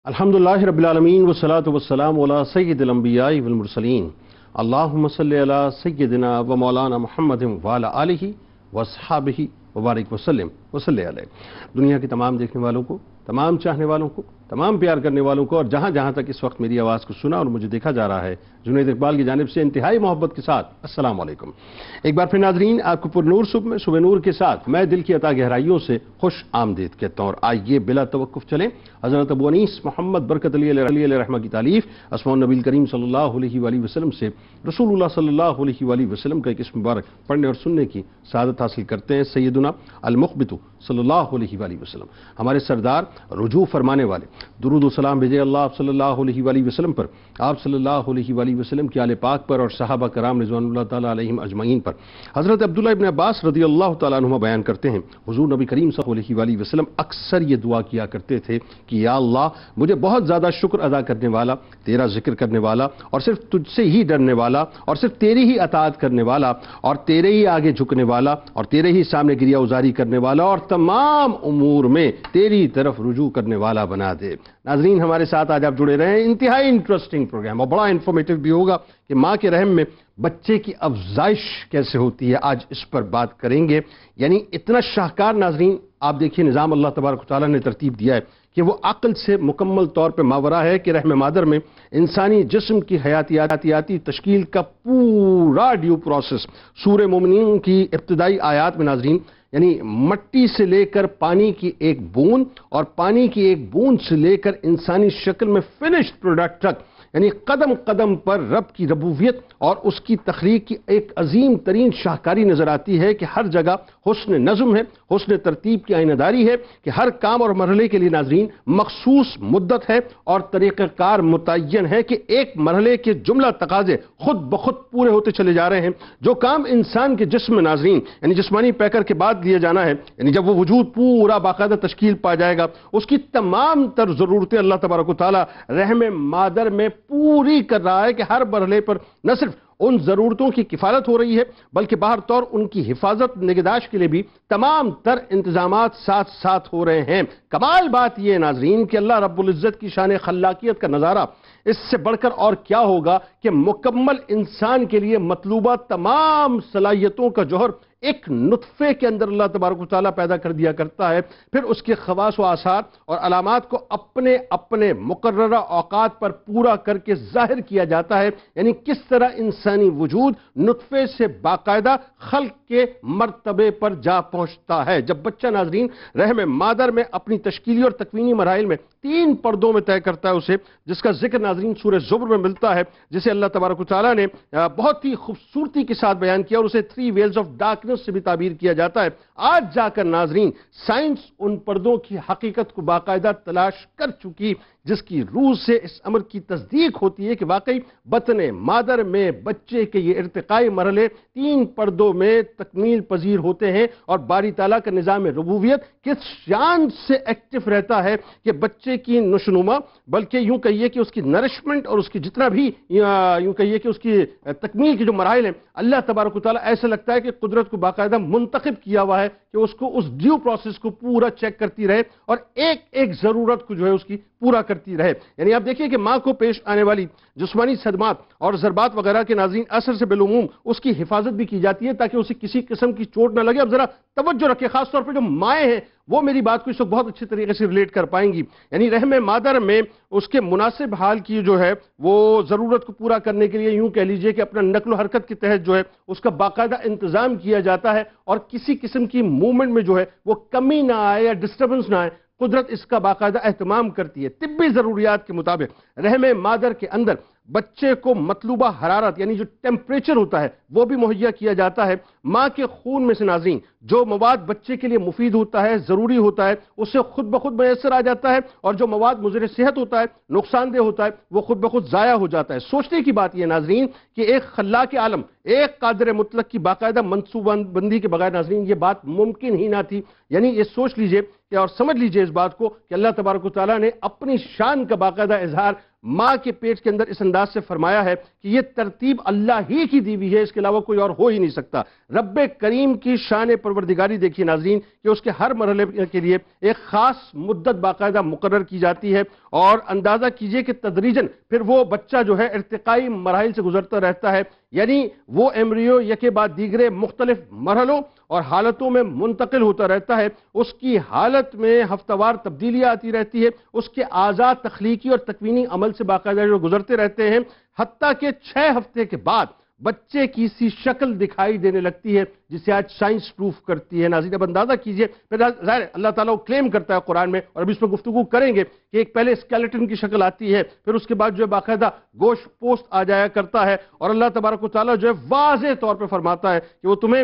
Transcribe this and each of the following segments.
الحمدللہ رب العالمین والصلاة والسلام علی سید الانبیاء والمرسلین اللہم صلی علی سیدنا و مولانا محمد وعلی آلہ واصحابہ وبارک وسلم وصلی علیہ۔ دنیا کے تمام دیکھنے والوں کو، تمام چاہنے والوں کو، تمام پیار کرنے والوں کو، اور جہاں جہاں تک اس وقت میری آواز کو سنا اور مجھے دیکھا جا رہا ہے، جنید اقبال کی جانب سے انتہائی محبت کے ساتھ السلام علیکم۔ ایک بار پھر ناظرین، آپ کو پر نور صبح میں صبح نور کے ساتھ میں دل کی عطا گہرائیوں سے خوش آمدید کہتا ہوں۔ اور آئیے بلا توقف چلیں حضرت ابو انیس محمد برکت علی علیہ رحمہ کی تعلیف اسماء النبی کریم صلی اللہ علیہ وآلہ وسلم سے رسول اللہ صلی اللہ علیہ وآلہ وسلم کا ایک اسم مبارک پڑھنے اور سننے کی سعادت حاصل کرتے ہیں۔ سیدنا المخبت صلی اللہ علیہ وآلہ وسلم، ہمارے سردار رجوع فرمانے والے، درود و سلام بھیجے اللہ صلی اللہ علیہ وآلہ وسلم پر، آپ صلی اللہ علیہ وآلہ وسلم کی آل پاک پر اور صحابہ کرام رضوان اللہ تعالیٰ علیہم اجمعین پر۔ حضرت عبداللہ ابن عباس رضی اللہ تعالیٰ عنہ بیان کرتے ہیں، حضور نبی کریم صلی اللہ علیہ وآلہ وسلم اکثر یہ دعا کیا کرتے تھے کہ یا اللہ مجھے بہت زیادہ شکر ادا کرنے والا، تیرا ذکر کرنے والا، اور صرف تجھ سے ہی ڈرنے والا، اور صرف تیری ہی اطاعت کرنے والا، اور تیرے ہی آگے جھکنے والا، اور تیرے ہی سامنے گریہ ازاری کرنے والا، اور تمام امور میں تیری طرف رجوع کرنے والا بنا دے۔ ناظرین، ہمارے ساتھ آج آپ جڑے رہیں، انتہائی انٹرسٹنگ پروگرام اور بڑا انفارمیٹو بھی ہوگا کہ ماں کے رحم میں بچے کی افزائش کیسے ہوتی ہے، آج اس پر بات کریں گے۔ یعنی اتنا شاہکار ناظرین، آپ دیکھیے نظام اللہ تبارک و تعالیٰ نے ترتیب دیا ہے کہ وہ عقل سے مکمل طور پہ ماورا ہے کہ رحم مادر میں انسانی جسم کی حیاتیاتی تشکیل کا پورا ڈیو پروسیس سورہ مومنین کی ابتدائی آیات میں ناظرین، یعنی مٹی سے لے کر پانی کی ایک بوند اور پانی کی ایک بوند سے لے کر انسانی شکل میں فنشڈ پروڈکٹ تک، یعنی قدم قدم پر رب کی ربوبیت اور اس کی تخلیق کی ایک عظیم ترین شاہکاری نظر آتی ہے کہ ہر جگہ حسن نظم ہے، حسن ترتیب کی آئینہ داری ہے کہ ہر کام اور مرحلے کے لیے ناظرین مخصوص مدت ہے اور طریقہ کار متعین ہے کہ ایک مرحلے کے جملہ تقاضے خود بخود پورے ہوتے چلے جا رہے ہیں۔ جو کام انسان کے جسم میں ناظرین یعنی جسمانی پیکر کے بعد لیا جانا ہے، یعنی جب وہ وجود پورا باقاعدہ تشکیل پا جائے گا، اس کی تمام تر ضرورتیں اللہ تبارک و تعالیٰ رحم مادر میں پوری کر رہا ہے کہ ہر مرحلے پر نہ صرف ان ضرورتوں کی کفالت ہو رہی ہے بلکہ باہر طور ان کی حفاظت نگہداشت کے لیے بھی تمام تر انتظامات ساتھ ساتھ ہو رہے ہیں۔ کمال بات یہ ہے ناظرین کہ اللہ رب العزت کی شان خلاقیت کا نظارہ اس سے بڑھ کر اور کیا ہوگا کہ مکمل انسان کے لیے مطلوبہ تمام صلاحیتوں کا جوہر ایک نطفے کے اندر اللہ تبارک و تعالیٰ پیدا کر دیا کرتا ہے، پھر اس کے خواص و آثار اور علامات کو اپنے اپنے مقررہ اوقات پر پورا کر کے ظاہر کیا جاتا ہے۔ یعنی کس طرح انسانی وجود نطفے سے باقاعدہ خلق کے مرتبے پر جا پہنچتا ہے۔ جب بچہ ناظرین رحم مادر میں اپنی تشکیلی اور تکوینی مراحل میں 3 پردوں میں طے کرتا ہے اسے، جس کا ذکر ناظرین سورہ زمر میں ملتا ہے، جسے اللہ تبارک و تعالیٰ نے بہت ہی خوبصورتی کے ساتھ بیان کیا اور اسے 3 ویلز آف ڈارکنس سے بھی تعبیر کیا جاتا ہے۔ آج جا کر ناظرین سائنس ان پردوں کی حقیقت کو باقاعدہ تلاش کر چکی، جس کی روح سے اس امر کی تصدیق ہوتی ہے کہ واقعی بطن مادر میں بچے کے یہ ارتقائی مرحلے 3 پردوں میں تکمیل پذیر ہوتے ہیں، اور باری تعالیٰ کا نظام ربوبیت کس شان سے ایکٹیو رہتا ہے کہ بچے کی نشوونما، بلکہ یوں کہیے کہ اس کی نرشمنٹ اور اس کی جتنا بھی یوں کہیے کہ اس کی تکمیل کے جو مراحل ہیں، اللہ تبارک و تعالیٰ ایسا لگتا ہے کہ قدرت کو باقاعدہ منتخب کیا ہوا ہے کہ اس کو اس ڈیو پروسیس کو پورا چیک کرتی رہے اور ایک ایک ضرورت کو جو ہے اس کی پورا کرتی رہے۔ یعنی آپ دیکھیں کہ ماں کو پیش آنے والی جسمانی صدمات اور ضربات وغیرہ کے ناظرین اثر سے بالعموم اس کی حفاظت بھی کی جاتی ہے تاکہ اسے کسی قسم کی چوٹ نہ لگے۔ اب ذرا توجہ رکھیں، خاص طور پہ جو مائیں ہیں وہ میری بات کو اس وقت بہت اچھے طریقے سے ریلیٹ کر پائیں گی۔ یعنی رحم مادر میں اس کے مناسب حال کی جو ہے وہ ضرورت کو پورا کرنے کے لیے یوں کہہ لیجئے کہ اپنا نقل و حرکت کے تحت جو ہے اس کا باقاعدہ انتظام کیا جاتا ہے، اور کسی قسم کی موومنٹ میں جو ہے وہ کمی نہ آئے یا ڈسٹربنس نہ آئے، قدرت اس کا باقاعدہ اہتمام کرتی ہے۔ طبی ضروریات کے مطابق رحم مادر کے اندر بچے کو مطلوبہ حرارت یعنی جو ٹیمپریچر ہوتا ہے وہ بھی مہیا کیا جاتا ہے۔ ماں کے خون میں سے ناظرین جو مواد بچے کے لیے مفید ہوتا ہے، ضروری ہوتا ہے، اسے خود بخود میسر آ جاتا ہے، اور جو مواد مضر صحت ہوتا ہے، نقصان دہ ہوتا ہے، وہ خود بخود ضائع ہو جاتا ہے۔ سوچنے کی بات یہ ناظرین کہ ایک خلاق عالم، ایک قادر مطلق کی باقاعدہ منصوبہ بندی کے بغیر ناظرین یہ بات ممکن ہی نہ تھی۔ یعنی یہ سوچ لیجئے اور سمجھ لیجئے اس بات کو کہ اللہ تبارک و تعالیٰ نے اپنی شان کا باقاعدہ اظہار ماں کے پیٹ کے اندر اس انداز سے فرمایا ہے کہ یہ ترتیب اللہ ہی کی دی ہوئی ہے، اس کے علاوہ کوئی اور ہو ہی نہیں سکتا۔ رب کریم کی شان پروردگار پروردگاری دیکھیے ناظرین کہ اس کے ہر مرحلے کے لیے ایک خاص مدت باقاعدہ مقرر کی جاتی ہے، اور اندازہ کیجئے کہ تدریجاً پھر وہ بچہ جو ہے ارتقائی مراحل سے گزرتا رہتا ہے، یعنی وہ ایمبریو یکے بعد دیگرے مختلف مرحلوں اور حالتوں میں منتقل ہوتا رہتا ہے، اس کی حالت میں ہفتہ وار تبدیلیاں آتی رہتی ہے، اس کے اعضاء تخلیقی اور تکوینی عمل سے باقاعدہ جو گزرتے رہتے ہیں، حتیٰ کہ 6 ہفتے کے بعد بچے کی سی شکل دکھائی دینے لگتی ہے جسے آج سائنس پروف کرتی ہے۔ ناظرین اب اندازہ کیجئے، پھر ظاہر اللہ تعالیٰ وہ کلیم کرتا ہے قرآن میں، اور اب اس پر گفتگو کریں گے کہ ایک پہلے اسکیلیٹن کی شکل آتی ہے، پھر اس کے بعد جو ہے باقاعدہ گوشت پوست آ جایا کرتا ہے، اور اللہ تبارک و تعالیٰ جو ہے واضح طور پہ فرماتا ہے کہ وہ تمہیں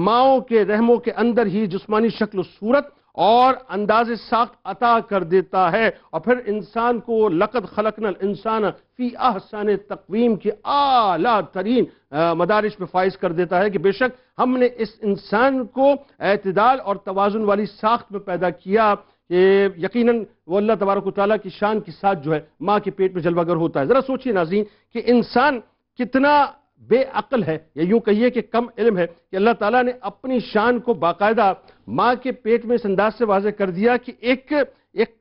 ماؤں کے رحموں کے اندر ہی جسمانی شکل و صورت اور انداز ساخت عطا کر دیتا ہے، اور پھر انسان کو لقد خلقنا الانسان فی احسن تقویم کی اعلیٰ ترین مدارج پہ فائز کر دیتا ہے کہ بے شک ہم نے اس انسان کو اعتدال اور توازن والی ساخت میں پیدا کیا، کہ یقیناً وہ اللہ تبارک و تعالیٰ کی شان کے ساتھ جو ہے ماں کے پیٹ میں جلوہ گر ہوتا ہے۔ ذرا سوچئے ناظرین کہ انسان کتنا بے عقل ہے، یا یوں کہیے کہ کم علم ہے، کہ اللہ تعالیٰ نے اپنی شان کو باقاعدہ ماں کے پیٹ میں اس انداز سے واضح کر دیا کہ ایک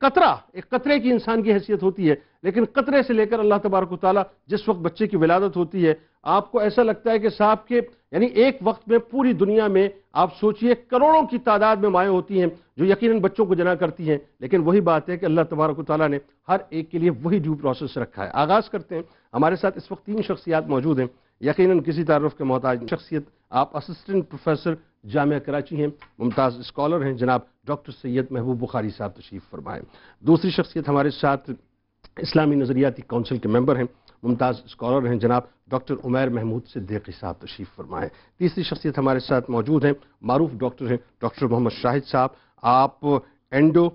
قطرے کی انسان کی حیثیت ہوتی ہے، لیکن قطرے سے لے کر اللہ تبارک و تعالیٰ جس وقت بچے کی ولادت ہوتی ہے، آپ کو ایسا لگتا ہے کہ صاحب کے یعنی ایک وقت میں پوری دنیا میں آپ سوچئے کروڑوں کی تعداد میں مائیں ہوتی ہیں جو یقیناً بچوں کو جنا کرتی ہیں، لیکن وہی بات ہے کہ اللہ تبارک و تعالیٰ نے ہر ایک کے لیے وہی ڈیو پروسیس رکھا ہے۔ آغاز کرتے ہیں۔ ہمارے ساتھ اس وقت 3 شخصیات موجود ہیں، یقیناً کسی تعارف کے محتاج شخصیت، آپ اسسٹنٹ پروفیسر جامعہ کراچی ہیں، ممتاز اسکالر ہیں، جناب ڈاکٹر سید محبوب بخاری صاحب تشریف فرمائیں۔ دوسری شخصیت ہمارے ساتھ اسلامی نظریاتی کونسل کے ممبر ہیں، ممتاز اسکالر ہیں، جناب ڈاکٹر عمیر محمود صدیقی صاحب تشریف فرمائیں۔ تیسری شخصیت ہمارے ساتھ موجود ہیں، معروف ڈاکٹر ہیں ڈاکٹر محمد شاہد صاحب، آپ اینڈو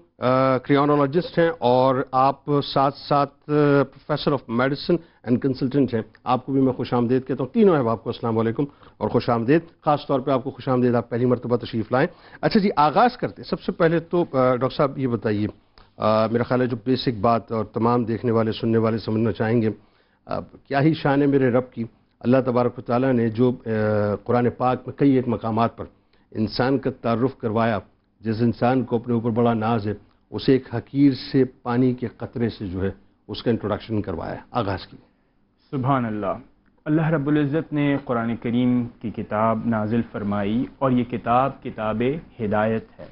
کرینالوجسٹ ہیں اور آپ ساتھ ساتھ professor of medicine and consultant ہیں۔ آپ کو بھی میں خوش آمدید کہتا ہوں، تینوں احباب کو السلام علیکم اور خوش آمدید۔ خاص طور پہ آپ کو خوش آمدید، آپ پہلی مرتبہ تشریف لائیں۔ اچھا جی، آغاز کرتے ہیں۔ سب سے پہلے تو ڈاکٹر صاحب یہ بتائیے، میرا خیال ہے جو بیسک بات اور تمام دیکھنے والے سننے والے سمجھنا چاہیں گے، کیا ہی شان ہے میرے رب کی، اللہ تبارک و تعالیٰ نے جو قرآن پاک میں کئی ایک مقامات پر انسان کا تعارف کروایا، جس انسان کو اپنے اوپر بڑا ناز ہے، اسے ایک حقیر سے پانی کے قطرے سے جو ہے اس کا انٹروڈکشن کروایا۔ آغاز کی۔ سبحان اللہ۔ اللہ رب العزت نے قرآن کریم کی کتاب نازل فرمائی، اور یہ کتاب ہدایت ہے،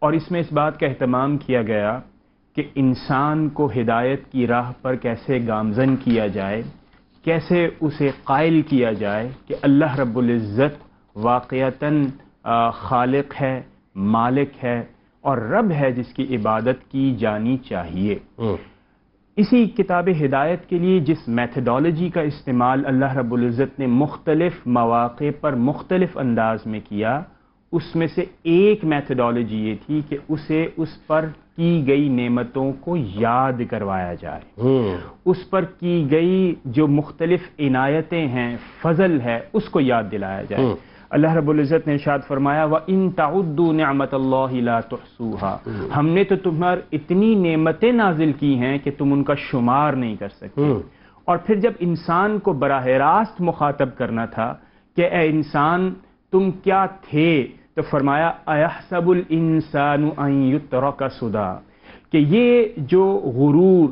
اور اس میں اس بات کا اہتمام کیا گیا کہ انسان کو ہدایت کی راہ پر کیسے گامزن کیا جائے، کیسے اسے قائل کیا جائے کہ اللہ رب العزت واقعتاً خالق ہے، مالک ہے اور رب ہے جس کی عبادت کی جانی چاہیے۔ اسی کتاب ہدایت کے لیے جس میتھڈالوجی کا استعمال اللہ رب العزت نے مختلف مواقع پر مختلف انداز میں کیا، اس میں سے ایک میتھڈالوجی یہ تھی کہ اسے اس پر کی گئی نعمتوں کو یاد کروایا جائے، اس پر کی گئی جو مختلف عنایتیں ہیں، فضل ہے، اس کو یاد دلایا جائے۔ اللہ رب العزت نے ارشاد فرمایا وَإِن تَعُدُّوا نِعْمَةَ اللَّهِ لَا تُحْصُوهَا، ہم نے تو تمہار اتنی نعمتیں نازل کی ہیں کہ تم ان کا شمار نہیں کر سکتے۔ اور پھر جب انسان کو براہ راست مخاطب کرنا تھا کہ اے انسان تم کیا تھے، تو فرمایا اَيَحْسَبُ الْإِنسَانُ أَن يُتْرَكَ سُدًى، کہ یہ جو غرور،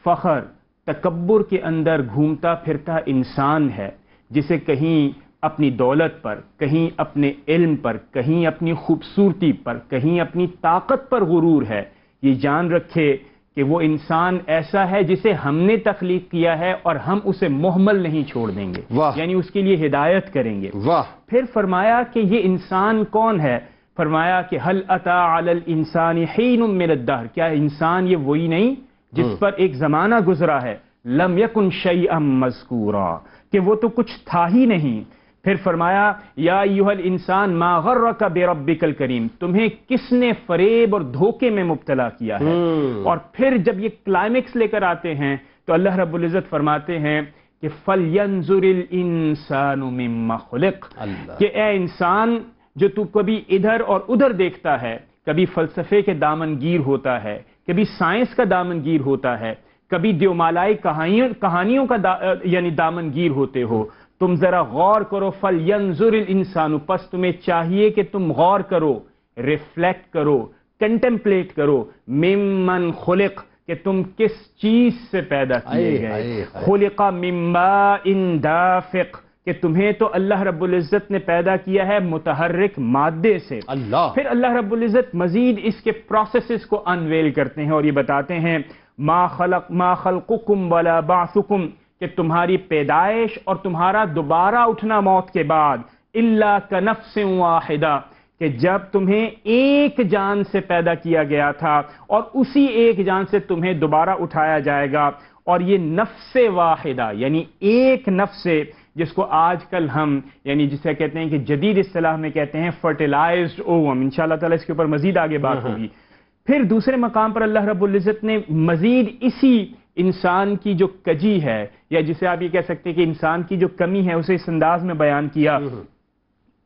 فخر، تکبر کے اندر گھومتا پھرتا انسان ہے، جسے کہیں اپنی دولت پر، کہیں اپنے علم پر، کہیں اپنی خوبصورتی پر، کہیں اپنی طاقت پر غرور ہے، یہ جان رکھے کہ وہ انسان ایسا ہے جسے ہم نے تخلیق کیا ہے اور ہم اسے مہمل نہیں چھوڑ دیں گے، یعنی اس کے لیے ہدایت کریں گے۔ پھر فرمایا کہ یہ انسان کون ہے؟ فرمایا کہ هل اتى على الانسان حين من الدهر، کیا انسان یہ وہی نہیں جس پر ایک زمانہ گزرا ہے، لم يكن شيئا مذکورا، کہ وہ تو کچھ تھا ہی نہیں۔ پھر فرمایا یا ایھا الانسان ما غرک بربک الکریم، تمہیں کس نے فریب اور دھوکے میں مبتلا کیا ہے۔ اور پھر جب یہ کلائمیکس لے کر آتے ہیں تو اللہ رب العزت فرماتے ہیں کہ فَلْيَنْظُرِ الْإِنسَانُ مِمَّا خُلِقَ، کہ اے انسان جو تو کبھی ادھر اور ادھر دیکھتا ہے، کبھی فلسفے کے دامن گیر ہوتا ہے، کبھی سائنس کا دامن گیر ہوتا ہے، کبھی دیومالائی کہانیوں کا یعنی دامن گیر ہوتے ہو، تم ذرا غور کرو، فَلْيَنْظُرِ الْإِنسَانُ، پس تمہیں چاہیے کہ تم غور کرو، ریفلیکٹ کرو، کنٹمپلیٹ کرو، ممن خلق، کہ تم کس چیز سے پیدا کیے گئے، خلق من ماء دافق، کہ تمہیں تو اللہ رب العزت نے پیدا کیا ہے متحرک مادے سے۔ پھر اللہ رب العزت مزید اس کے پروسیسز کو انویل کرتے ہیں اور یہ بتاتے ہیں ما خلقکم ولا بعثکم، کہ تمہاری پیدائش اور تمہارا دوبارہ اٹھنا موت کے بعد الا کنفس واحدہ، کہ جب تمہیں ایک جان سے پیدا کیا گیا تھا اور اسی ایک جان سے تمہیں دوبارہ اٹھایا جائے گا، اور یہ نفس واحدہ یعنی ایک نفس سے، جس کو آج کل ہم یعنی جسے کہتے ہیں کہ جدید اصطلاح میں کہتے ہیں فرٹیلائزڈ اووم، انشاءاللہ تعالی اس کے اوپر مزید آگے بات ہوگی۔ پھر دوسرے مقام پر اللہ رب العزت نے مزید اسی انسان کی جو کجی ہے، یا جسے آپ یہ کہہ سکتے ہیں کہ انسان کی جو کمی ہے، اسے اس انداز میں بیان کیا،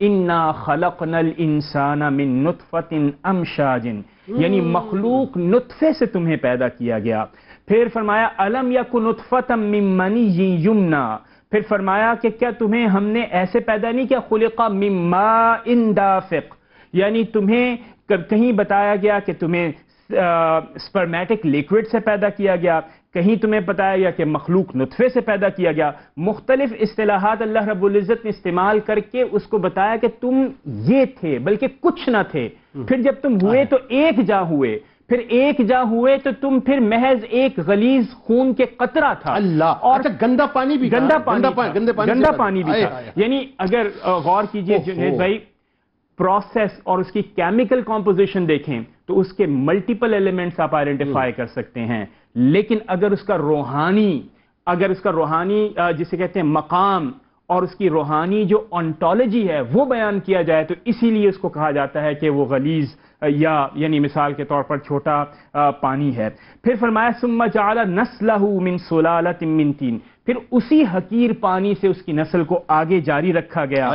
اِنَّا خَلَقْنَا الْإِنسَانَ مِن نُطْفَةٍ أَمْشَاجٍ، یعنی مخلوق نطفے سے تمہیں پیدا کیا گیا۔ پھر فرمایا أَلَمْ يَكُ نُطْفَةً مِن مَنِيٍّ يُمْنَىٰ، پھر فرمایا کہ کیا تمہیں ہم نے ایسے پیدا نہیں کیا، خُلِقَ مِن مَاءٍ دَافِقٍ، یعنی تمہیں کہیں بتایا گیا کہ تمہیں سپرمیٹک لیکوڈ سے پیدا کیا گیا، کہیں تمہیں بتایا گیا کہ مخلوق نطفے سے پیدا کیا گیا۔ مختلف اصطلاحات اللہ رب العزت نے استعمال کر کے اس کو بتایا کہ تم یہ تھے بلکہ کچھ نہ تھے، پھر جب تم ہوئے تو ایک جا ہوئے، پھر ایک جا ہوئے تو تم پھر محض ایک غلیظ خون کے قطرہ تھا، اور گندا پانی بھی تھا۔ یعنی اگر غور کیجئے جنید بھائی، پروسیس اور اس کی کیمیکل کمپوزیشن دیکھیں تو اس کے ملٹیپل ایلیمنٹس آپ آئیڈینٹیفائی کر سکتے ہیں، لیکن اگر اس کا روحانی جسے کہتے ہیں مقام اور اس کی روحانی جو انٹالوجی ہے وہ بیان کیا جائے تو اسی لیے اس کو کہا جاتا ہے کہ وہ غلیظ یعنی مثال کے طور پر چھوٹا پانی ہے۔ پھر فرمایا ثم جعل نسلہ من سلالۃ من طین، پھر اسی حقیر پانی سے اس کی نسل کو آگے جاری رکھا گیا۔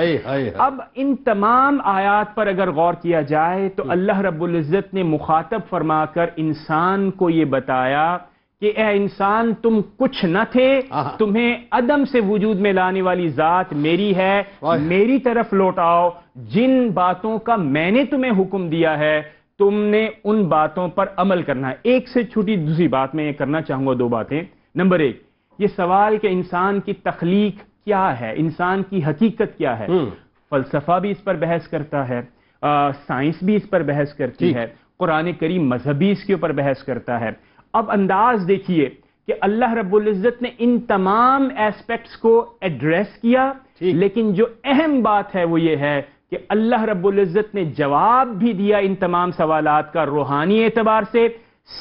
اب ان تمام آیات پر اگر غور کیا جائے تو اللہ رب العزت نے مخاطب فرما کر انسان کو یہ بتایا کہ اے انسان تم کچھ نہ تھے، تمہیں عدم سے وجود میں لانے والی ذات میری ہے، میری طرف لوٹاؤ، جن باتوں کا میں نے تمہیں حکم دیا ہے تم نے ان باتوں پر عمل کرنا ہے۔ ایک سے چھوٹی دوسری بات میں یہ کرنا چاہوں گا، دو باتیں۔ نمبر ایک، یہ سوال کہ انسان کی تخلیق کیا ہے، انسان کی حقیقت کیا ہے، فلسفہ بھی اس پر بحث کرتا ہے، سائنس بھی اس پر بحث کرتی ہے، قرآن کریم مذہبی اس کے اوپر بحث کرتا ہے۔ اب انداز دیکھیے کہ اللہ رب العزت نے ان تمام ایسپیکٹس کو ایڈریس کیا، لیکن جو اہم بات ہے وہ یہ ہے کہ اللہ رب العزت نے جواب بھی دیا ان تمام سوالات کا روحانی اعتبار سے،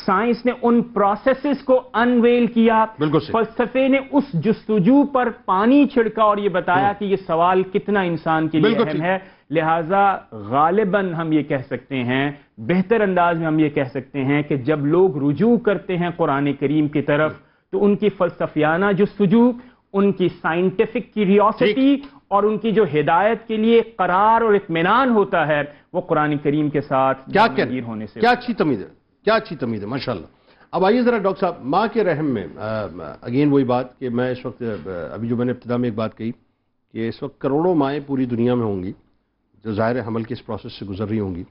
سائنس نے ان پروسیسز کو انویل کیا، فلسفے نے اس جستجو پر پانی چھڑکا اور یہ بتایا کہ یہ سوال کتنا انسان کے لیے اہم ہے۔ لہٰذا غالباً ہم یہ کہہ سکتے ہیں، بہتر انداز میں ہم یہ کہہ سکتے ہیں کہ جب لوگ رجوع کرتے ہیں قرآن کریم کی طرف تو ان کی فلسفیانہ جستجو، ان کی سائنٹیفک کیوریوسٹی اور ان کی جو ہدایت کے لیے قرار اور اطمینان ہوتا ہے وہ قرآن کریم کے ساتھ جاگیر ہونے سے۔ کیا اچھی تمید ہے ماشاءاللہ۔ اب آئیے ذرا ڈاکٹر صاحب، ماں کے رحم میں اگین وہی بات کہ میں اس وقت ابھی جو میں نے ابتدا میں ایک بات کہی کہ اس وقت کروڑوں مائیں پوری دنیا میں ہوں گی جو ظاہر حمل کے اس پروسیس سے گزر رہی ہوں گی،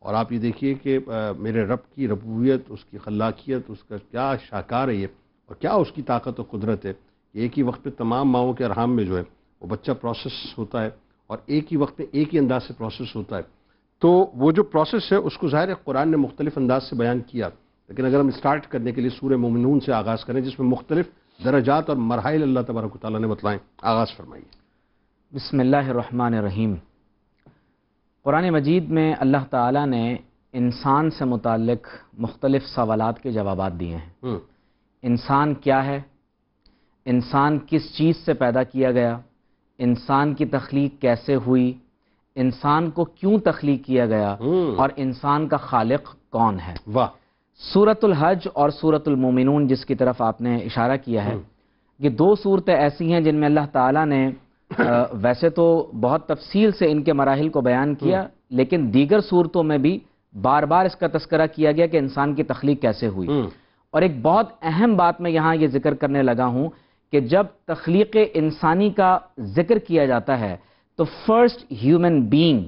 اور آپ یہ دیکھیے کہ میرے رب کی ربوبیت، اس کی خلاقیت، اس کا کیا شاہکار ہے یہ، اور کیا اس کی طاقت و قدرت ہے۔ ایک ہی وقت پہ تمام ماؤں کے ارحام میں جو ہے وہ بچہ پروسیس ہوتا ہے، اور ایک ہی وقت میں ایک ہی انداز سے پروسیس ہوتا ہے۔ تو وہ جو پروسیس ہے اس کو ظاہر قرآن نے مختلف انداز سے بیان کیا، لیکن اگر ہم اسٹارٹ کرنے کے لیے سورہ مومنون سے آغاز کریں جس میں مختلف درجات اور مراحل اللہ تبارک و تعالیٰ نے بتلائیں، آغاز فرمائیے۔ بسم اللہ الرحمن الرحیم۔ قرآن مجید میں اللہ تعالیٰ نے انسان سے متعلق مختلف سوالات کے جوابات دیے ہیں۔ انسان کیا ہے، انسان کس چیز سے پیدا کیا گیا، انسان کی تخلیق کیسے ہوئی، انسان کو کیوں تخلیق کیا گیا، اور انسان کا خالق کون ہے۔ واہ۔ سورۃ الحج اور سورۃ المومنون جس کی طرف آپ نے اشارہ کیا ہے، یہ دو صورتیں ایسی ہیں جن میں اللہ تعالیٰ نے ویسے تو بہت تفصیل سے ان کے مراحل کو بیان کیا، لیکن دیگر صورتوں میں بھی بار بار اس کا تذکرہ کیا گیا کہ انسان کی تخلیق کیسے ہوئی۔ اور ایک بہت اہم بات میں یہاں یہ ذکر کرنے لگا ہوں کہ جب تخلیق انسانی کا ذکر کیا جاتا ہے تو فرسٹ ہیومن بینگ،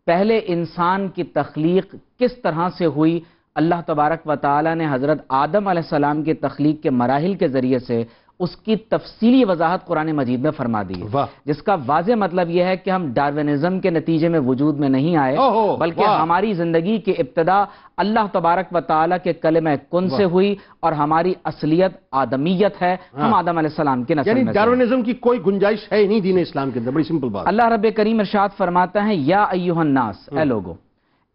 پہلے انسان کی تخلیق کس طرح سے ہوئی، اللہ تبارک و تعالی نے حضرت آدم علیہ السلام کی تخلیق کے مراحل کے ذریعے سے اس کی تفصیلی وضاحت قرآن مجید میں فرما دی ہے، جس کا واضح مطلب یہ ہے کہ ہم ڈارونزم کے نتیجے میں وجود میں نہیں آئے، بلکہ ہماری زندگی کی ابتدا اللہ تبارک و تعالی کے کلمہ کن سے ہوئی، اور ہماری اصلیت آدمیت ہے، ہم آدم علیہ السلام کے نسل میں سے۔ یعنی ڈارونزم کی کوئی گنجائش ہے نہیں دین اسلام کے اندر، بڑی سمپل بات۔ اللہ رب کریم ارشاد فرماتا ہے یا ایھا الناس، اے لوگو،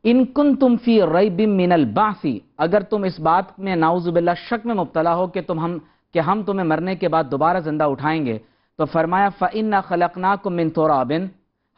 ان کنتم فی ریب من البعث، اگر تم اس بات میں نعوذ باللہ شک میں مبتلا ہو کہ ہم تمہیں مرنے کے بعد دوبارہ زندہ اٹھائیں گے، تو فرمایا فَإِنَّا خَلَقْنَاكُم مِّن تُرَابٍ،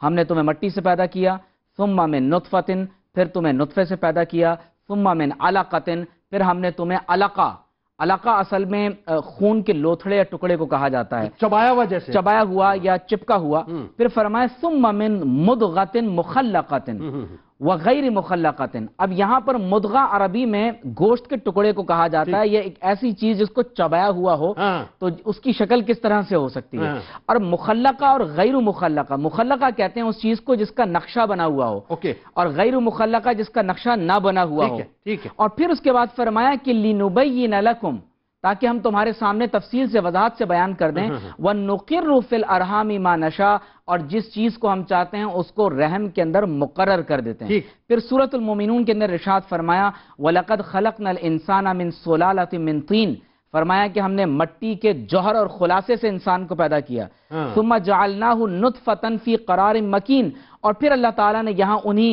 ہم نے تمہیں مٹی سے پیدا کیا، ثُمَّ مِن نُطْفَةٍ، پھر تمہیں نطفے سے پیدا کیا، ثُمَّ مِن عَلَقَةٍ، پھر ہم نے تمہیں علقہ اصل میں خون کے لوتھڑے یا ٹکڑے کو کہا جاتا ہے، چبایا ہوا، جیسے چبایا ہوا یا چپکا ہوا، پھر فرمایا ثُمَّ مِن مُضْغَةٍ مُخَلَّقَةٍ وغیر مخلقۃ۔ اب یہاں پر مدغہ عربی میں گوشت کے ٹکڑے کو کہا جاتا ہے، یہ ایک ایسی چیز جس کو چبایا ہوا ہو، تو اس کی شکل کس طرح سے ہو سکتی ہے۔ اور مخلقہ اور غیر مخلقہ، مخلقہ کہتے ہیں اس چیز کو جس کا نقشہ بنا ہوا ہو، اور غیر مخلقہ جس کا نقشہ نہ بنا ہوا ہو۔ اور پھر اس کے بعد فرمایا کہ لِنُبَيِّنَ لَكُمْ، تاکہ ہم تمہارے سامنے تفصیل سے وضاحت سے بیان کر دیں، وَنُقِرُّ فِي الْأَرْحَامِ مَا نَشَاءُ، اور جس چیز کو ہم چاہتے ہیں اس کو رحم کے اندر مقرر کر دیتے ہیں۔ پھر سورۃ المومنون کے اندر ارشاد فرمایا وَلَقَدْ خَلَقْنَا الْإِنسَانَ مِنْ صُلَالَةٍ مِنْ طِينٍ، فرمایا کہ ہم نے مٹی کے جوہر اور خلاصے سے انسان کو پیدا کیا، ثُمَّ جَعَلْنَاهُ نُطْفَةً فِي قَرَارٍ مَكِينٍ، اور پھر اللہ تعالیٰ نے یہاں انہی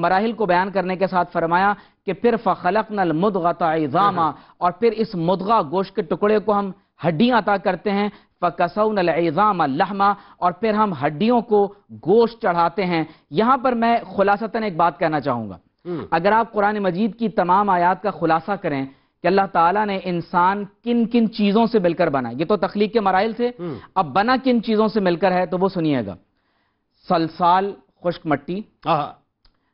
مراحل کو بیان کرنے کے ساتھ فرمایا کہ پھر فَخَلَقْنَا الْمُضْغَةَ عِظَامًا، اور پھر اس مدغہ گوشت کے ٹکڑے کو ہم ہڈیاں عطا کرتے ہیں، فَكَسَوْنَا الْعِظَامَ لَحْمًا، اور پھر ہم ہڈیوں کو گوشت چڑھاتے ہیں۔ یہاں پر میں خلاصتاً ایک بات کہنا چاہوں گا، اگر آپ قرآن مجید کی تمام آیات کا خلاصہ کریں کہ اللہ تعالیٰ نے انسان کن کن چیزوں سے مل کر بنا، یہ تو تخلیق کے مراحل تھے، اب بنا کن چیزوں سے مل کر ہے تو وہ سنیے گا۔ سلسال خشک مٹی،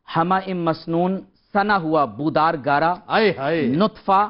حمأ مسنون سنا ہوا بودار گارا، نطفہ